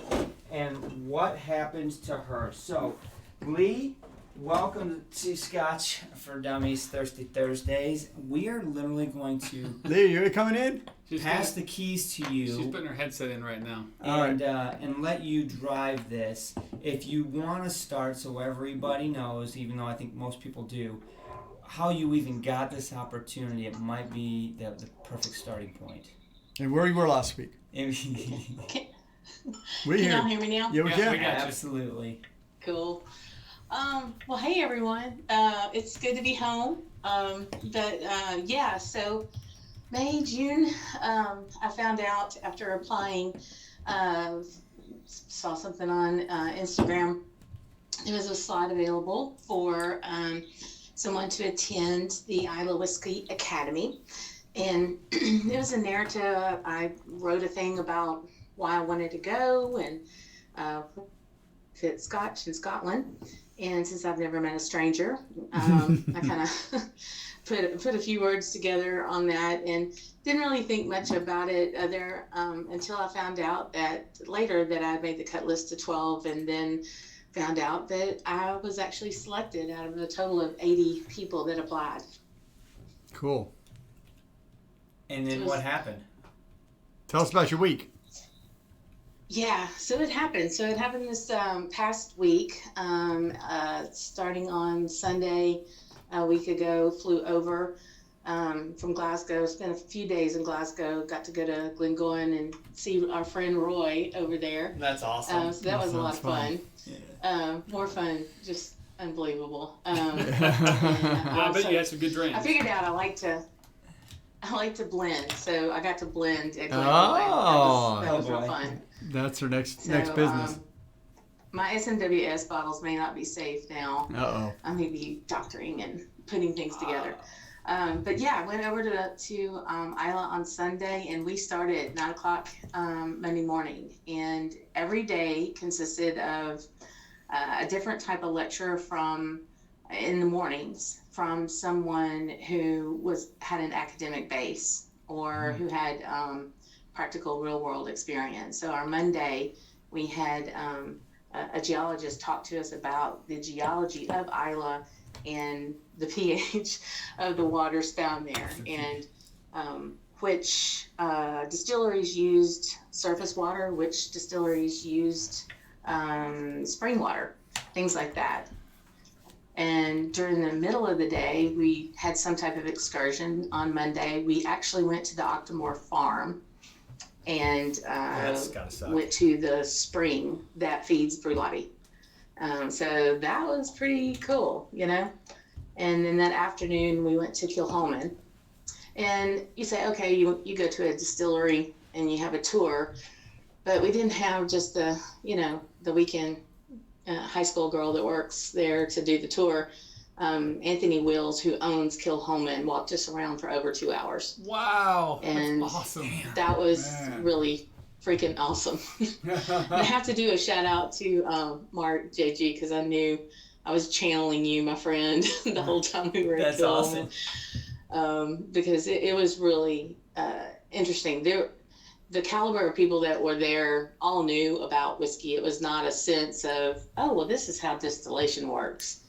and what happened to her. So, Lee, welcome to Scotch for Dummies Thirsty Thursdays. We are literally going to Lee, you coming in? pass the keys to She's you putting her headset in right now. and let you drive this. If you want to start so everybody knows, even though I think most people do, how you even got this opportunity, it might be the perfect starting point. And where you were last week? We Can here. y'all hear me now? Yeah, we Yeah, can. we got you. Absolutely. Cool. Well, hey everyone. It's good to be home. Yeah, so May, June, I found out after applying, saw something on Instagram. There was a slot available for someone to attend the Isla Whiskey Academy. And it was a narrative. I wrote a thing about why I wanted to go and fit Scotch in Scotland. And since I've never met a stranger, I kind of put a few words together on that and didn't really think much about it until I found out that later that I made the cut list to 12 and then found out that I was actually selected out of a total of 80 people that applied. Cool. And then what happened? Tell us about your week. Yeah, so it happened. This past week, starting on Sunday a week ago, flew over from Glasgow, spent a few days in Glasgow, got to go to Glengoyne and see our friend Roy over there. That's awesome. So that was a lot of fun. fun. More fun, just unbelievable. I bet so you had some good drinks. I figured out I like to blend, so I got to blend at Glengoyne. Oh. that was real boy. fun. That's her next So, business. My SMWS bottles may not be safe now. Uh-oh. I may be doctoring and putting things together. But yeah, I went over to Isla on Sunday, and we started at 9 o'clock Monday morning. And every day consisted of a different type of lecture in the mornings from someone who had an academic base or who had practical real-world experience. So our Monday, we had a geologist talk to us about the geology of Isla and the pH of the waters found there, and which distilleries used surface water, which distilleries used spring water, things like that. And during the middle of the day, we had some type of excursion. On Monday, we actually went to the Octomore farm and That's gotta suck. went to the spring that feeds Brulati. So that was pretty cool, you know? And then that afternoon we went to Kilholman. And you say, okay, you go to a distillery and you have a tour, but we didn't have just the weekend high school girl that works there to do the tour. Anthony Wills, who owns Kilholman, walked us around for over 2 hours. Wow, And that's awesome. That was Man. really freaking awesome. I have to do a shout out to Mark JG because I knew I was channeling you, my friend, the whole time we were at That's Kilholman. awesome. Because it was really interesting. The caliber of people that were there all knew about whiskey. It was not a sense of, oh, well, this is how distillation works.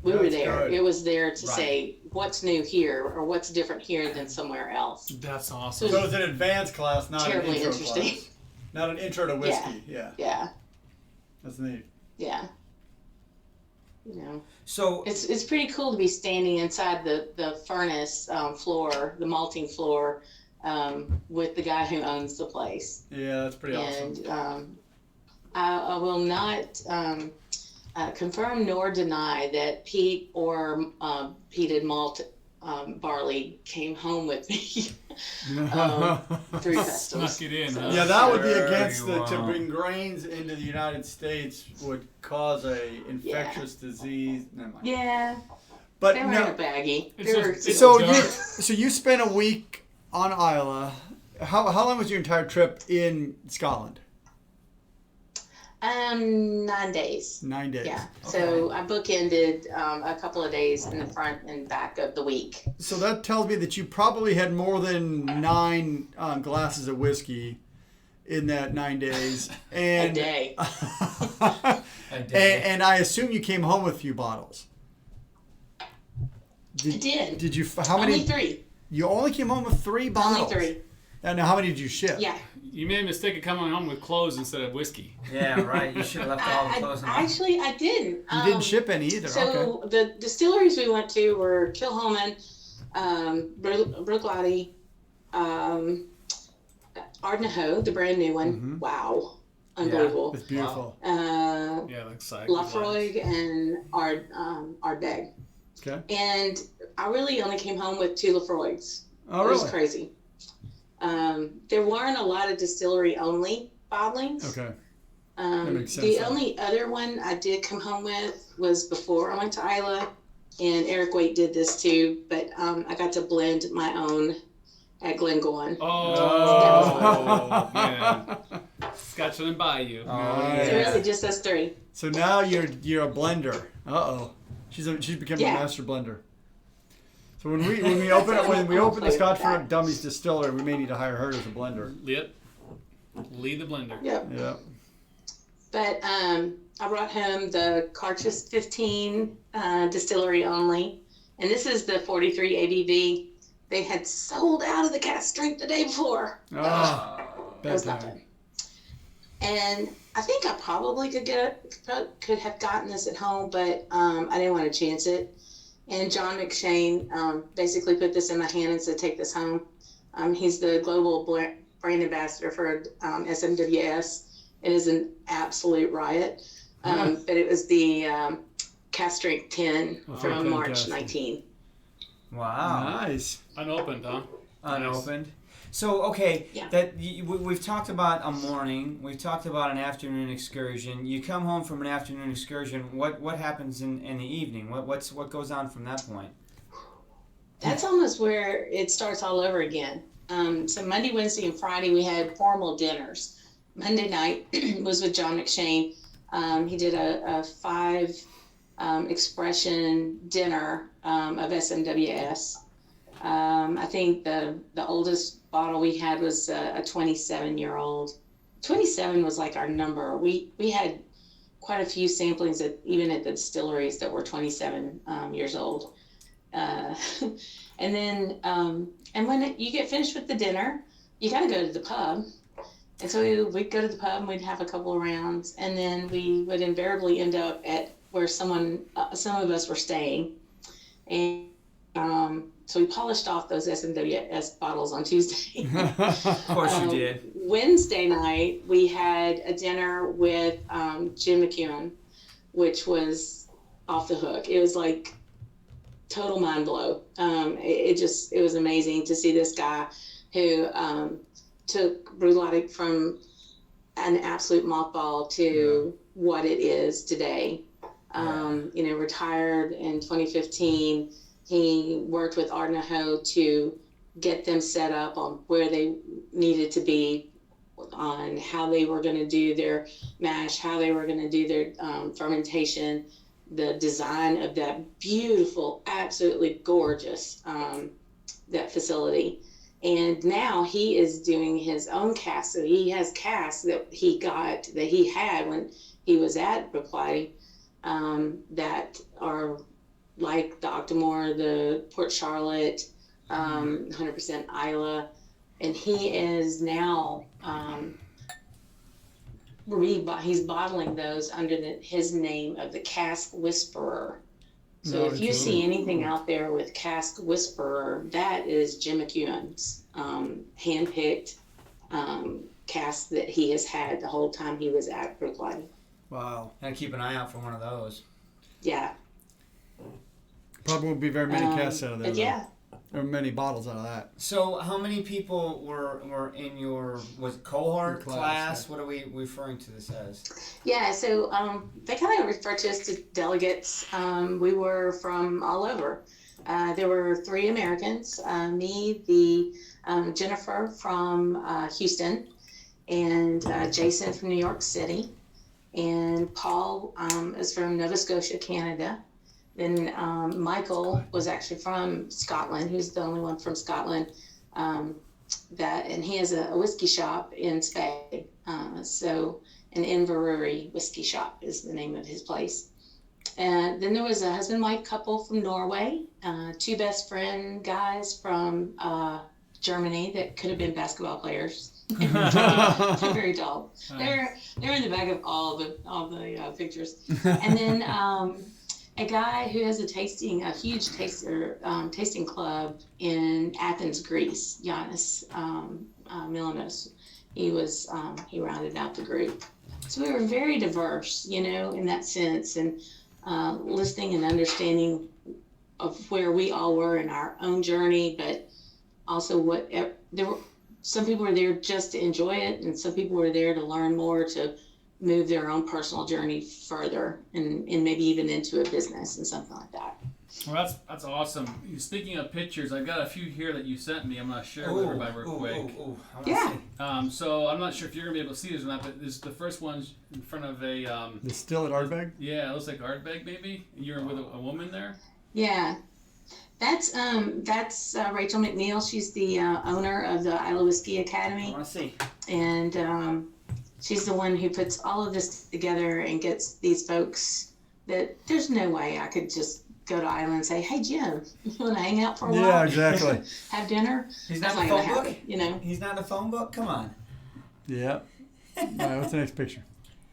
We were That's there. good. It was there to Right. say what's new here or what's different here than somewhere else. That's awesome. So it's an advanced class, not an Terribly intro interesting. class. Not an intro to whiskey. Yeah. Yeah. That's neat. Yeah. You know, So it's pretty cool to be standing inside the furnace floor, the malting floor, with the guy who owns the place. Yeah, that's pretty awesome. And I will not confirm nor deny that Pete or peated malt barley came home with me through customs. Snuck it in, So- huh? Yeah, that would be Sure against you to won't. bring grains into the United States would cause a infectious disease. Never mind. Yeah, But they were in a baggie. It's They were just- it's so dark. you spent a week on Islay. How long was your entire trip in Scotland? 9 days. 9 days. Yeah. So I bookended a couple of days in the front and back of the week. So that tells me that you probably had more than 9 glasses of whiskey in that 9 days. And, A day. and I assume you came home with a few bottles. I did. Did you? How many? Only 3. You only came home with 3 bottles. Only 3. And now, how many did you ship? Yeah. You made a mistake of coming home with clothes instead of whiskey. yeah, right. You should have left all the clothes in the house. Actually, I didn't. You didn't ship any either. So Okay. the distilleries we went to were Kilhoman, Brooklady, Ardnahoe, the brand new one. Mhm. Wow. Unbelievable. It's beautiful. Yeah, like cycle. Lafroig and Ardbeg. Okay. And I really only came home with 2 Lafroigs. Oh, It was really? crazy. There weren't a lot of distillery only bottlings. Okay. That makes sense, The then. only other one I did come home with was before I went to Islay, and Eric Waite did this too, but I got to blend my own at Glengoyne. Oh, man. Scotch and Bayou. Oh, Nice. So really just us 3. So now you're a blender. Uh-oh. She's becoming Yeah. a master blender. So when we open the Scotch for Dummies distillery, we may need to hire her as a blender. Yep. Lead the blender. Yep. Yeah. But I brought home the Carchus 15 distillery only, and this is the 43 ABV. They had sold out of the cask strength the day before. Oh, That bad was time. nothing. And I think I probably could have gotten this at home, but I didn't want to chance it. And John McShane basically put this in my hand and said, "Take this home." He's the global brand ambassador for SMWS. It is an absolute riot. But it was the cask strength 10 Oh, from March fantastic. 19. Wow. Nice. Unopened, huh? Unopened. So okay, Yeah. we've talked about a morning, we've talked about an afternoon excursion. You come home from an afternoon excursion. What happens in the evening? What goes on from that point? That's almost where it starts all over again. So Monday, Wednesday, and Friday we had formal dinners. Monday night was with John McShane. He did a 5 expression dinner of SMWS. I think the oldest bottle we had was a 27-year-old. 27 was like our number. We had quite a few samplings even at the distilleries that were 27 years old. And then and when you get finished with the dinner, you got to go to the pub. And so we'd go to the pub and we'd have a couple of rounds, and then we would invariably end up at where some of us were staying. And so we polished off those SMWS bottles on Tuesday. Of course you did. Wednesday night, we had a dinner with Jim McEwen, which was off the hook. It was like total mind blow. It was amazing to see this guy who took Brewlogic from an absolute mothball to what it is today. Retired in 2015. He worked with Ardnahoe to get them set up on where they needed to be, on how they were going to do their mash, how they were going to do their fermentation, the design of that beautiful, absolutely gorgeous that facility. And now he is doing his own casks. So he has casks that he had when he was at Brooklady that are like the Octomore, the Port Charlotte, 100% Islay. And he is now he's bottling those under his name of the Cask Whisperer. So Oh, if you cool. see anything out there with Cask Whisperer, that is Jim McEwen's hand-picked cask that he has had the whole time he was at Brookline. Wow. Gotta keep an eye out for one of those. Yeah. Probably won't be very many casks out of there. But yeah. Or many bottles out of that. So, how many people were in your cohort, Your class? class, What are we referring to this as? Yeah, so they kind of refer to us as delegates. We were from all over. There were 3 Americans, me, Jennifer from Houston, and Jason from New York City, and Paul is from Nova Scotia, Canada. Then Michael was actually from Scotland. Who's the only one from Scotland. And he has a whiskey shop in Speyside. So an Inverurie whiskey shop is the name of his place. And then there was a husband-wife couple from Norway, 2 best friend guys from Germany that could have been basketball players. They're very tall. They're in the back of all the pictures. And then a guy who has a huge tasting club in Athens, Greece, Giannis Milanos. He rounded out the group. So we were very diverse, in that sense, and listening and understanding of where we all were in our own journey, but also some people were there just to enjoy it, and some people were there to learn more, to move their own personal journey further, and maybe even into a business and something like that. Well, that's awesome. Speaking of pictures, I've got a few here that you sent me. I'm going to share with everybody real quick. Yeah. So I'm not sure if you're going to be able to see this or not, but this is the first one's in front of a... The still at Ardbeg? Yeah, it looks like Ardbeg maybe. You're with a woman there? Yeah. That's Rachel McNeil. She's the owner of the Isla Whiskey Academy. I want to see. And she's the one who puts all of this together and gets these folks that there's no way I could just go to Isla and say, "Hey Jim, you want to hang out for a while? Yeah, exactly. Have dinner?" He's That's not in not the gonna phone book? happen, He's not in the phone book? Come on. Yeah. All right, what's the next picture?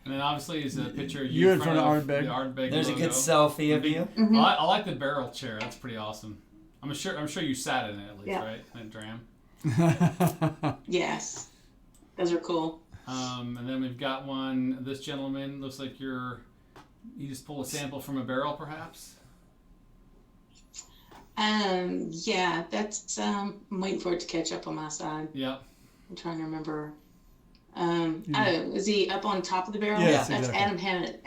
And then obviously is a picture of You in front of the Ardbeg. Ardbeg There's logo. a good selfie of you. Mhm. I like the barrel chair. That's pretty awesome. I'm sure you sat in it at least, Yeah. right? In a dram. Yes, those are cool. And then we've got one. This gentleman looks like you just pull a sample from a barrel, perhaps. Yeah, that's I'm waiting for it to catch up on my side. Yep. I'm trying to remember. Oh, is he up on top of the barrel? Yes, That's exactly. Adam Hammett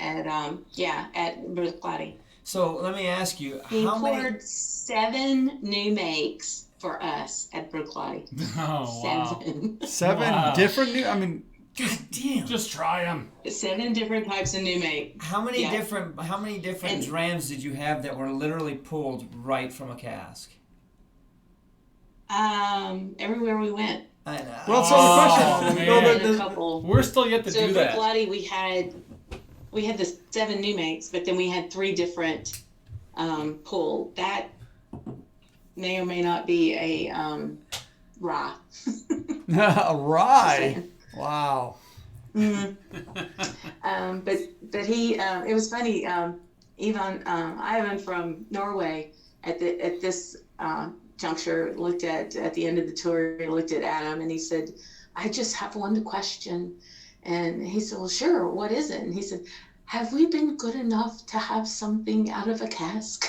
at Brookline. So let me ask you, He how poured many? 7 new makes for us at Brookline. Oh wow. 7. 7 Wow. different new... I mean, God damn. Just try them. 7 different types of new make. How many Yeah. different And- drams did you have that were literally pulled right from a cask? Everywhere we went. I know. well, so the question... man. no, And a couple. We're still yet to So do at that. Brookline we had the 7 new makes, but then we had 3 different pull. That may or may not be a rye. a rye. Wow. But he it was funny. Ivan from Norway at this juncture looked at the end of the tour. He looked at Adam and he said, "I just have one question." And he said, "Well, sure. What is it?" And he said, "Have we been good enough to have something out of a cask?"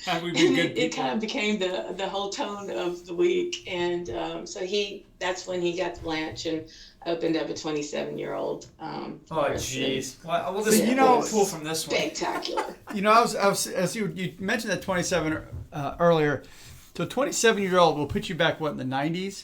Have we been And good it kind people? of became the whole tone of the week. And so that's when he got to Blanche and opened up a 27-year-old. Oh, for us. jeez. Well, we'll So, just you know- pull from this one. Spectacular. You know, I was as you mentioned that 27 earlier. So 27-year-old will put you back, what, in the 90s?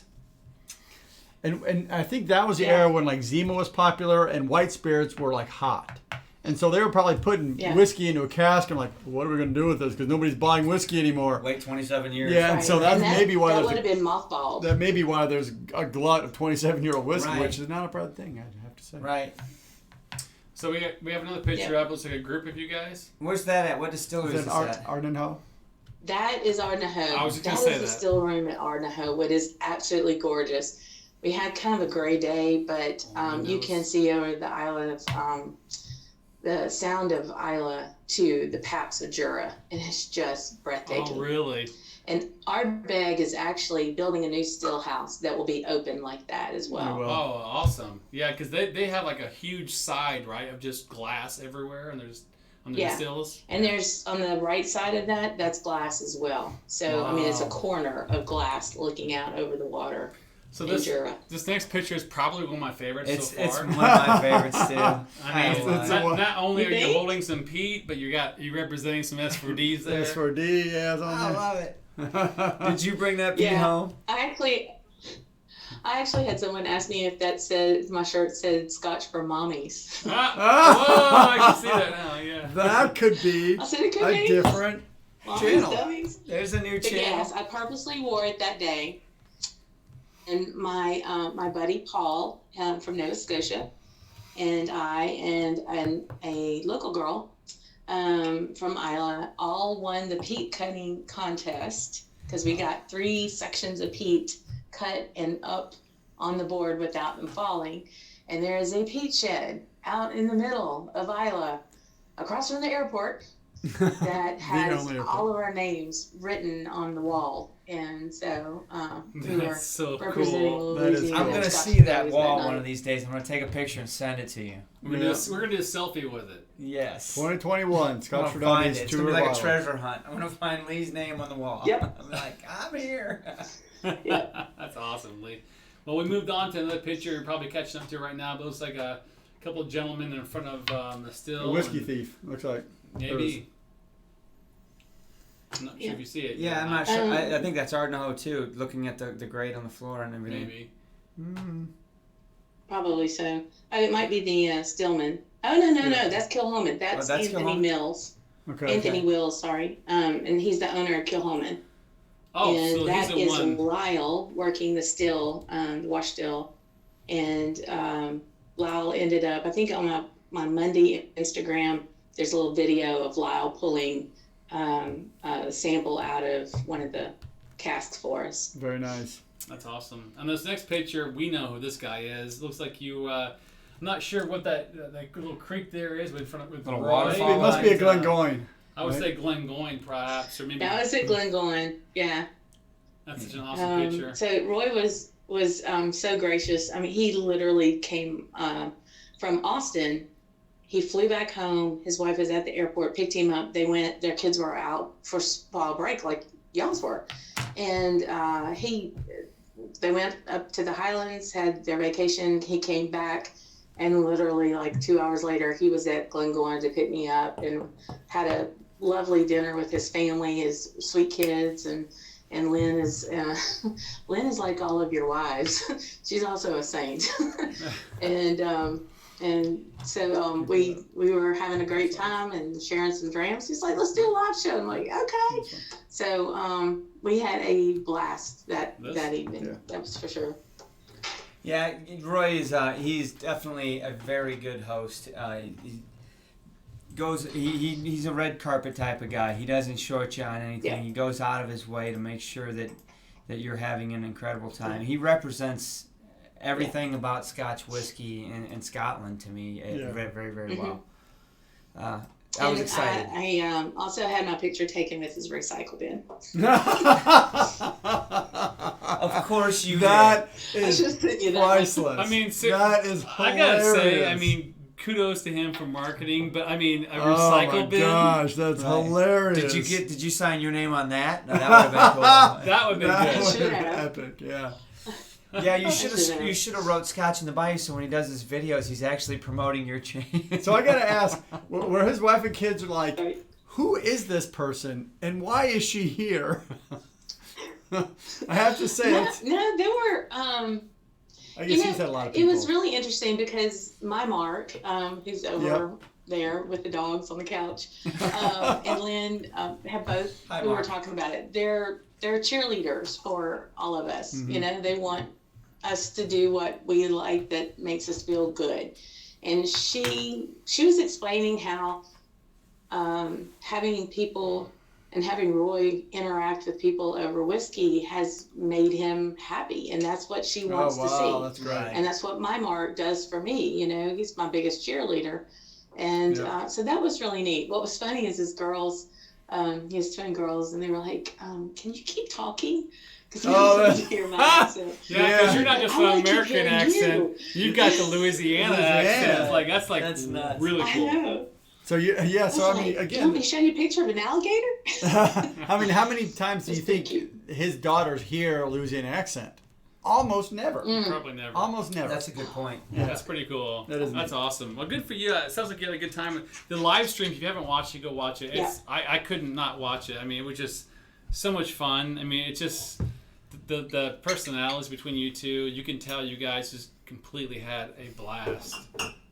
And I think that was the Yeah. era when like Zima was popular and white spirits were like hot. And so they were probably putting Yeah. whiskey into a cask and like, what are we going to do with this? Because nobody's buying whiskey anymore. Wait 27 years. Yeah, and so that's maybe why that there's would have been mothballed. that may be why there's a glut of 27-year-old whiskey, Right. which is not a bad thing, I have to say. Right. So we have another picture Yeah. up. Looks like a group of you guys. Where's that at? What distillery Is is that this at? Ardenhoe? That is Ardnahoe. I was just gonna That say is the that. still room at Ardnahoe. What is absolutely gorgeous. we had kind of a gray day, but you can see over the island of the sound of Isla to the Paps of Jura, and it's just breathtaking. Oh, really? And Ardbeg is actually building a new still house that will be open like that as well. Oh, awesome. Yeah, because they have like a huge side, right, of just glass everywhere, and there's on the stills. And there's on the right side of that's glass as well. So, I mean, it's a corner of glass looking out over the water. So this next picture is probably one of my favorites so far. It's one of my favorites too. I mean, not only are you holding some peat, but you representing some S4Ds there. S4D, yeah, it's on I there. love it. Did you bring that peat home? I actually had someone ask me if my shirt said Scotch for mommies. Whoa, I can see that now, yeah. That could be I said it could a be. different Mommies, dummies. There's a new But channel. yes, I purposely wore it that day. And my buddy Paul from Nova Scotia, and I and a local girl from Isla all won the peat cutting contest because we got 3 sections of peat cut and up on the board without them falling. And there is a peat shed out in the middle of Isla, across from the airport, that has all of our names written on the wall. And so we were so representing cool. Louisiana. I'm gonna Scotch see that Boys wall night. one of these days. I'm gonna take a picture and send it to you. We're gonna do a selfie with it. Yes. 2021, Scotch I'm for gonna find Dummies it. It's Tour gonna be like a of treasure hunt. I'm gonna find Lee's name on the wall. Yep. I'm like, I'm here. That's awesome, Lee. Well, we moved on to another picture you're probably catching up to right now. But it looks like a couple of gentlemen in front of the still. A whiskey thief, looks like. Maybe. I'm not sure if you see it. Yeah, I'm not sure. I think that's Ardnaho too, looking at the grate on the floor and everything. Maybe. Probably so. Oh, it might be the Stillman. Oh, no, that's Kilholman. That's Anthony Kilholman? Mills. Okay. Anthony Wills, sorry. And he's the owner of Kilholman. Oh, And so that he's the is one. Lyle working the still, the wash still. And Lyle ended up, I think on my Monday Instagram, there's a little video of Lyle pulling a sample out of one of the casks for us. Very nice. That's awesome. And this next picture, we know who this guy is. Looks like you. I'm not sure what that little creek there is with Little Roy. waterfall. It must be a Glengoyne. I would say Glengoyne, perhaps, or maybe. That was at Glengoyne, yeah. That's such an awesome picture. So Roy was so gracious. I mean, he literally came from Austin. He flew back home. His wife was at the airport, picked him up. They went. Their kids were out for fall break, like y'all's were, and they went up to the Highlands, had their vacation. He came back, and literally like 2 hours later, he was at Glengoyne to pick me up and had a lovely dinner with his family, his sweet kids, and Lynn is like all of your wives. She's also a saint, and so we were having a great time and sharing some drams. He's like, let's do a live show. I'm like, okay. So we had a blast that evening. Yeah. That was for sure. Yeah, Roy is he's definitely a very good host. He's a red carpet type of guy. He doesn't short you on anything. Yeah. He goes out of his way to make sure that you're having an incredible time. He represents everything about Scotch whiskey in Scotland to me very, very, very well. I was excited. I also had my picture taken with his recycle bin. Of course you That did. is Just, priceless. I mean, that is hilarious. I gotta say, I mean, kudos to him for marketing, but I mean, a oh recycle my bin. gosh, that's Right. hilarious. Did you sign your name on that? No, that would have been cool. That would have been good. Should have. epic, yeah. Yeah, you should have wrote Scotch in the Bayou so when he does his videos, he's actually promoting your chain. So I gotta ask, where his wife and kids are like, who is this person and why is she here? I have to say, No, there were. I guess he's had a lot of It people. was really interesting because my Mark, who's over Yep. there with the dogs on the couch, and Lynn have both. Hi, we were Mark. talking about it. They're cheerleaders for all of us. Mhm. You know, they want us to do what we like that makes us feel good. And she was explaining how having people and having Roy interact with people over whiskey has made him happy, and that's what she wants to see. That's great. And that's what my Mark does for me. You know, he's my biggest cheerleader. And so that was really neat. What was funny is his girls, he has twin girls, and they were like, can you keep talking? Because he doesn't hear my accent. Yeah, because you're not just I an wanna keep American hearing accent. You've got the Louisiana accent. It's like That's nuts. really I cool. know. So so I mean, Do you want me again, to show you a picture of an alligator? I mean, how many times do you It's pretty think his daughters hear a Louisiana accent? Almost never. Probably never. Almost never. That's a good point. Yeah, that's pretty cool. That is That's neat. awesome. Well, good for you. It sounds like you had a good time. The live stream, if you haven't watched it, go watch it. It's, I couldn't not watch it. I mean, it was just so much fun. I mean, it's just the personalities between you two. You can tell you guys just completely had a blast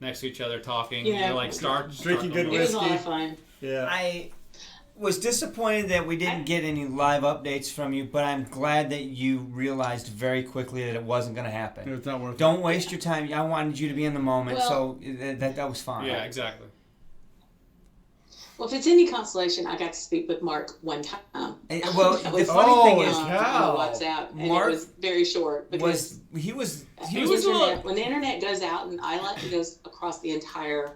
next to each other talking. Yeah. You're like Drinking good It was a lot whiskey. of fun. Yeah. I was disappointed that we didn't get any live updates from you, but I'm glad that you realized very quickly that it wasn't going to happen. It's not worth it. Don't waste your time. I wanted you to be in the moment, Well- so that was fine. Yeah, exactly. Well, if it's any consolation, I got to speak with Mark one time. Well, That the was funny thing Holy is, cow. on WhatsApp, and Mark it was very short because he was when the internet goes out in Island, it goes across the entire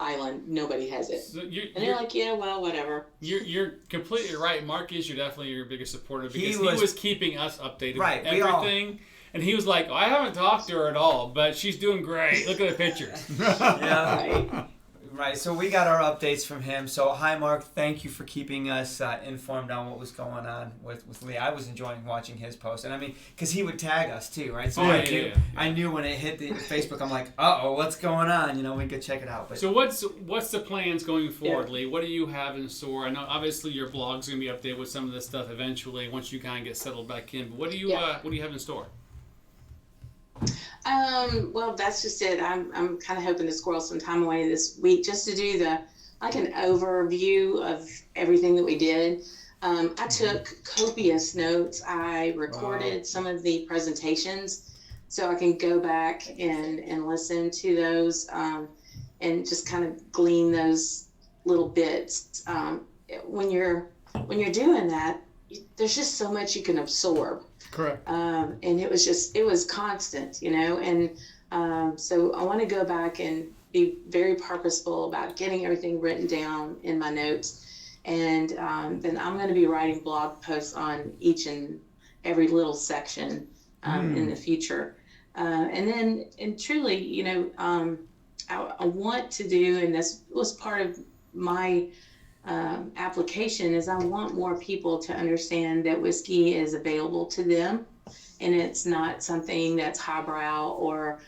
island. Nobody has it, So and they're like, yeah, well, whatever. You're completely right. Mark is definitely your biggest supporter because He he was- was keeping us updated Right, with we all- everything. And he was like, I haven't talked to her at all, but she's doing great. Look at the pictures. yeah. Right. Right, so we got our updates from him. So, hi, Mark. Thank you for keeping us informed on what was going on with Lee. I was enjoying watching his post. And I mean, because he would tag us too, right? So Oh, I knew when it hit the Facebook, I'm like, uh-oh, what's going on? You know, we could check it out. But So what's the plans going forward, Lee? What do you have in store? I know obviously your blog's going to be updated with some of this stuff eventually once you kind of get settled back in. But what do you have in store? Well, that's just it. I'm kind of hoping to squirrel some time away this week just to do an overview of everything that we did. I took copious notes. I recorded some of the presentations so I can go back and listen to those and just kind of glean those little bits. When you're doing that, there's just so much you can absorb. Correct. And it was constant, you know, and so I want to go back and be very purposeful about getting everything written down in my notes. And then I'm going to be writing blog posts on each and every little section in the future. And truly, you know, I want to do, and this was part of my application, is I want more people to understand that whiskey is available to them, and it's not something that's highbrow or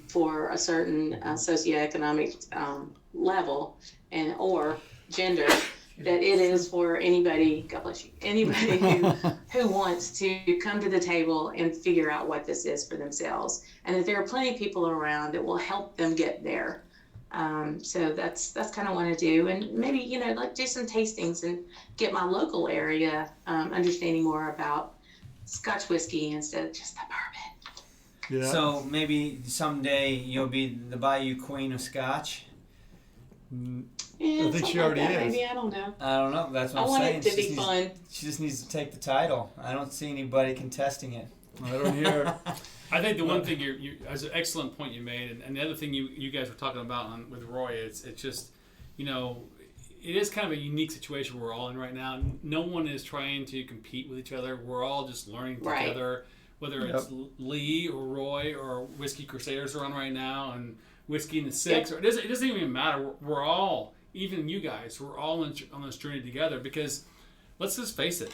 for a certain socioeconomic level and or gender. That it is for anybody, God bless you, anybody who wants to come to the table and figure out what this is for themselves, and that there are plenty of people around that will help them get there. So that's kind of what I do, and maybe, you know, like do some tastings and get my local area understanding more about Scotch whiskey instead of just the bourbon. Yeah. So maybe someday you'll be the Bayou Queen of Scotch. Yeah, I think she already that, is. maybe, I don't know. I don't know. That's what I I'm want saying. it to She be just needs- fun. She just needs to take the title. I don't see anybody contesting it. I don't hear it. I think the one thing you as an excellent point you made, and the other thing you guys were talking about with Roy, it's just, you know, it is kind of a unique situation we're all in right now. No one is trying to compete with each other. We're all just learning Right. together, whether it's Lee or Roy or Whiskey Crusaders are on right now, and Whiskey in the Six, or it doesn't even matter. We're all, even you guys, we're all on this journey together, because let's just face it.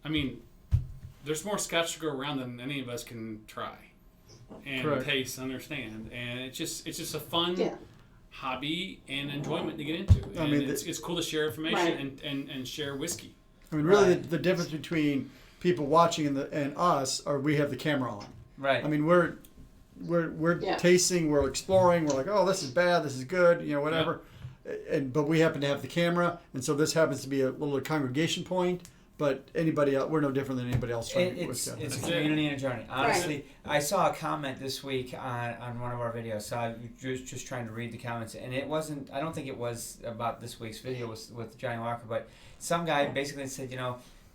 I mean, there's more Scotch to go around than any of us can try and Correct. taste, understand, and it's just a fun Yeah. hobby and enjoyment to get into. And I mean, it's cool to share information and share whiskey. I mean, really, Right. the difference between people watching and us are we have the camera on. Right. I mean, we're Yeah. tasting, we're exploring, we're like, oh, this is bad, this is good, you know, whatever. But we happen to have the camera, and so this happens to be a little congregation point But anybody else, we're no different than anybody else trying It's whiskey. a community and a journey. Honestly, I saw a comment this week on one of our videos, so I was just trying to read the comments, and it wasn't, I don't think it was about this week's video with Johnny Walker, but some guy basically said,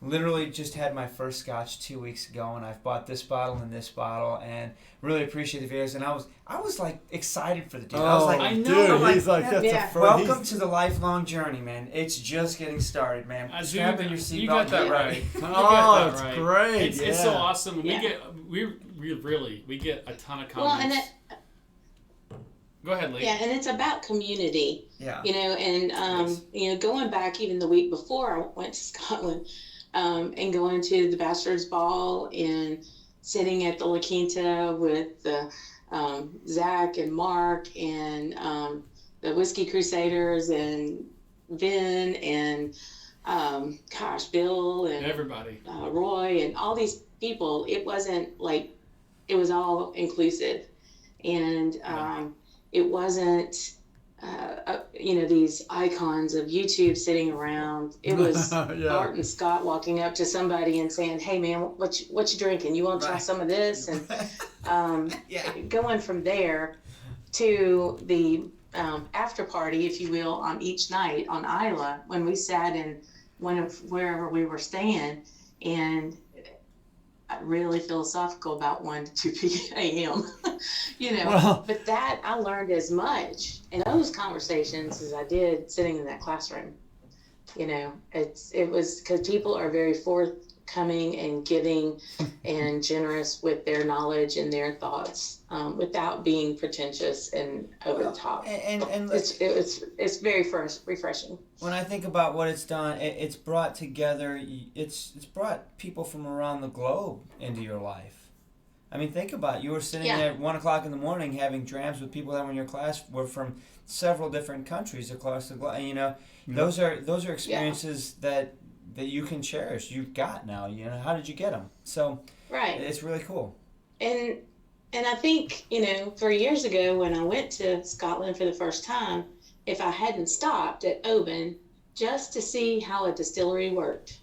literally just had my first Scotch 2 weeks ago, and I've bought this bottle and this bottle, and really appreciate the videos. And I was like excited for the dude. I was like, I know. Dude, I'm like, he's like, that's yeah. a fun. welcome to the lifelong journey, man. It's just getting started, man. Strap in your seatbelt. You got that and right. get You Oh, got that it's right. great. It's so yeah. awesome. Yeah. We get a ton of Well, comments. and Go ahead, Lee. yeah, and it's about community. Yeah. And going back even the week before I went to Scotland, and going to the Bachelor's Ball and sitting at the La Quinta with Zach and Mark and the Whiskey Crusaders and Vin and Bill and Everybody. Roy and all these people. It wasn't like it was all inclusive, and it was't these icons of YouTube sitting around. It was Yeah. Bart and Scott walking up to somebody and saying, "Hey man, what you drinking? You want to try Right. some of this?" And Yeah. going from there to the after party, if you will, on each night on Isla, when we sat in one of wherever we were staying, and really philosophical about 1 to 2 a.m. Well- But that I learned as much in those conversations as I did sitting in that classroom. It was because people are very forthcoming and giving and generous with their knowledge and their thoughts, without being pretentious and over the top. And It's very refreshing. when I think about what it's done, it's brought together. It's brought people from around the globe into your life. I mean, think about it. You were sitting there at 1 o'clock in the morning having drams with people that were in your class were from several different countries across the globe. Those are experiences that you can cherish. You've got now. How did you get them? So Right. it's really cool. And I think, 3 years ago when I went to Scotland for the first time, if I hadn't stopped at Oban just to see how a distillery worked,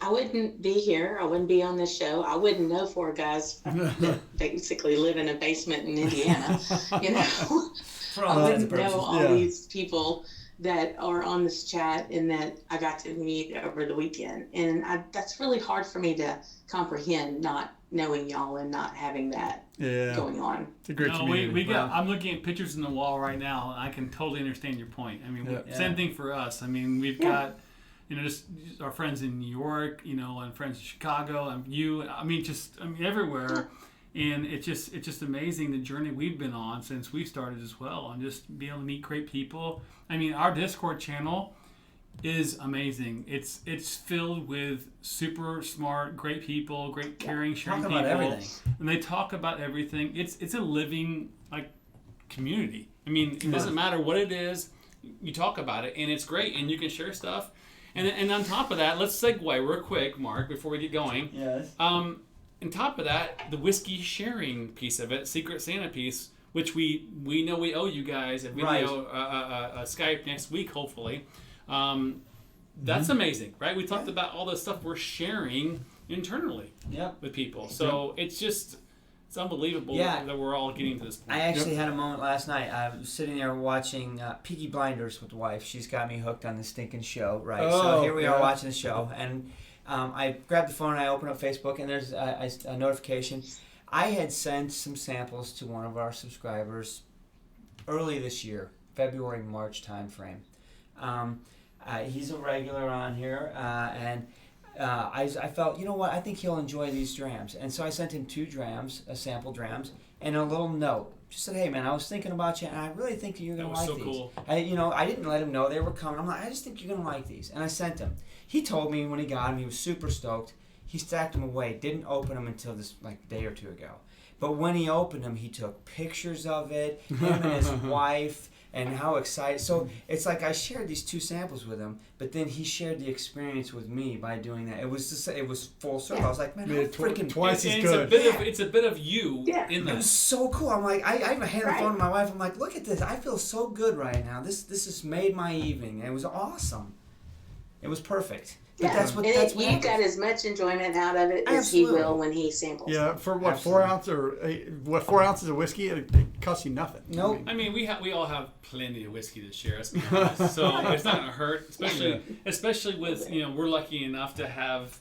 I wouldn't be here. I wouldn't be on this show. I wouldn't know 4 guys that basically live in a basement in Indiana. For all I intents and wouldn't know purposes. all Yeah. these people that are on this chat and that I got to meet over the weekend. And that's really hard for me to comprehend, not knowing y'all and not having that Yeah. going on. It's a great No, community. we got. I'm looking at pictures on the wall right now, and I can totally understand your point. I mean, Yeah. same thing for us. I mean, we've got, just our friends in New York, and friends in Chicago, and everywhere, and it's just amazing the journey we've been on since we started as well, and just be able to meet great people. I mean, our Discord channel is amazing. It's filled with super smart, great people, great caring, sharing Talk people. about everything. And they talk about everything. It's a living community. I mean, it doesn't matter what it is, you talk about it, and it's great, and you can share stuff. And on top of that, let's segue real quick, Mark, before we get going. Yes. On top of that, the whiskey sharing piece of it, Secret Santa piece, which we know we owe you guys a video, a Skype next week, hopefully. That's amazing, right? We talked about all the stuff we're sharing internally with people. So it's unbelievable that we're all getting to this point. I actually had a moment last night. I was sitting there watching Peaky Blinders with the wife. She's got me hooked on this stinking show, right? So here we are watching the show, and I grabbed the phone and I opened up Facebook, and there's a notification. I had sent some samples to one of our subscribers early this year, February, March timeframe. He's a regular on here, and I felt, I think he'll enjoy these drams. And so I sent him 2 drams, sample drams, and a little note. Just said, hey man, I was thinking about you, and I really think you're going to like so these. Cool. I didn't let him know they were coming. I'm like, I just think you're going to like these. And I sent him. He told me when he got them, he was super stoked. He stacked them away, didn't open them until this day or 2 ago. But when he opened them, he took pictures of it, him and his wife, and how excited. So it's like I shared these 2 samples with him, but then he shared the experience with me by doing that. It was full circle. I was like, man, how freaking twice as it's good. It's a bit of you in It that. was so cool. I'm like, I even handed the phone to my wife. I'm like, look at this. I feel so good right now. This has made my evening. It was awesome. It was perfect. But Yeah, that's what and that's what you got happens. as much enjoyment out of it as Absolutely. he will when he samples. Yeah, for what Absolutely. 4 ounces of whiskey, it costs you nothing. Nope. I mean, we all have plenty of whiskey to share, let's be honest. So it's not gonna hurt, especially with we're lucky enough to have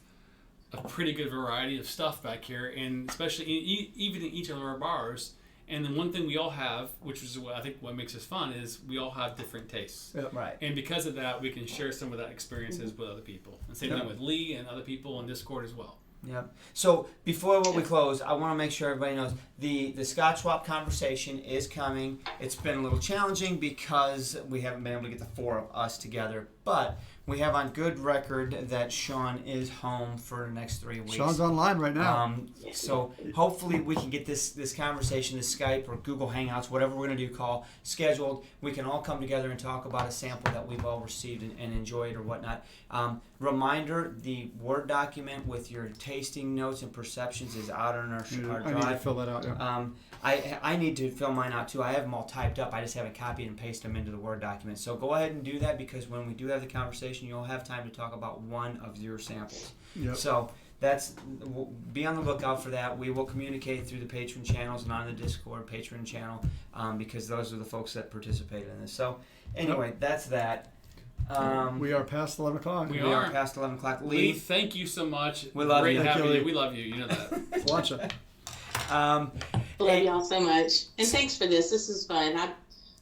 a pretty good variety of stuff back here, and especially even in each of our bars. And then one thing we all have, which is what I think what makes us fun, is we all have different tastes. Yep. Right. And because of that, we can share some of that experiences with other people. And same thing with Lee and other people on Discord as well. Yep. So before we close, I want to make sure everybody knows the Scotch Swap conversation is coming. It's been a little challenging because we haven't been able to get the 4 of us together, but we have on good record that Sean is home for the next 3 weeks. Sean's online right now. So hopefully we can get this conversation, this Skype or Google Hangouts, whatever we're going to do, call scheduled. We can all come together and talk about a sample that we've all received and enjoyed or whatnot. Reminder, the Word document with your tasting notes and perceptions is out on our I drive. need to fill that out. Yeah. I need to fill mine out too. I have them all typed up. I just haven't copied and pasted them into the Word document. So go ahead and do that, because when we do have the conversation, you'll have time to talk about one of your samples. Yep. So be on the lookout for that. We will communicate through the patron channels and on the Discord patron channel, because those are the folks that participated in this. So anyway, that's that. We are past 11 o'clock. We We are are. past 11 o'clock. Lee, thank you so much. We love Great you. having Thank you, you. Lee. We love you. You know that. Watch it. Love y'all so much, and thanks for this. This is fun.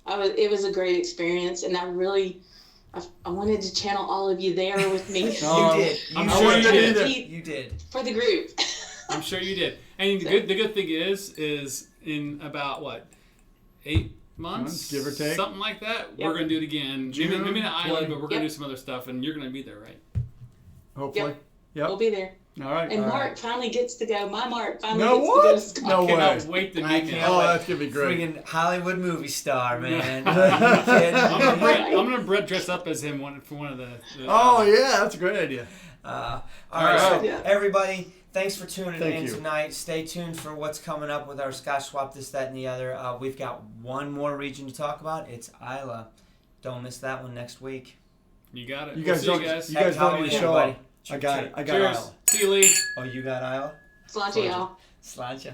It was a great experience, and I wanted to channel all of you there with me. You did. I'm You sure did. you did. You did. For the group. I'm sure you did. And the good thing is in about 8 months, Give or take. something like that. Yep. We're gonna do it again. June, Maybe not island, but we're gonna Yep. do some other stuff, and you're gonna be there, right? Hopefully. Yep. We'll be there. All right. And All Mark right. finally gets to go. My Mark finally No gets what? to go to Scotland. No I way. cannot wait to I meet can't him. Oh, wait. that's gonna be great. Friggin' Hollywood movie star, man. I'm Right. gonna dress up as him for one of the Oh yeah, that's a great idea. All right, so Yeah. everybody, thanks for tuning Thank in you. tonight. Stay tuned for what's coming up with our Scotch Swap, this, that, and the other. We've got one more region to talk about. It's Isla. Don't miss that one next week. You got it. You We'll guys see don't. you guys. You guys Happy don't need to Halloween, show everybody. up. I got it. I got Cheers. Isla. See you, Lee. Oh, you got Isla? Sláinte, y'all. Sláinte.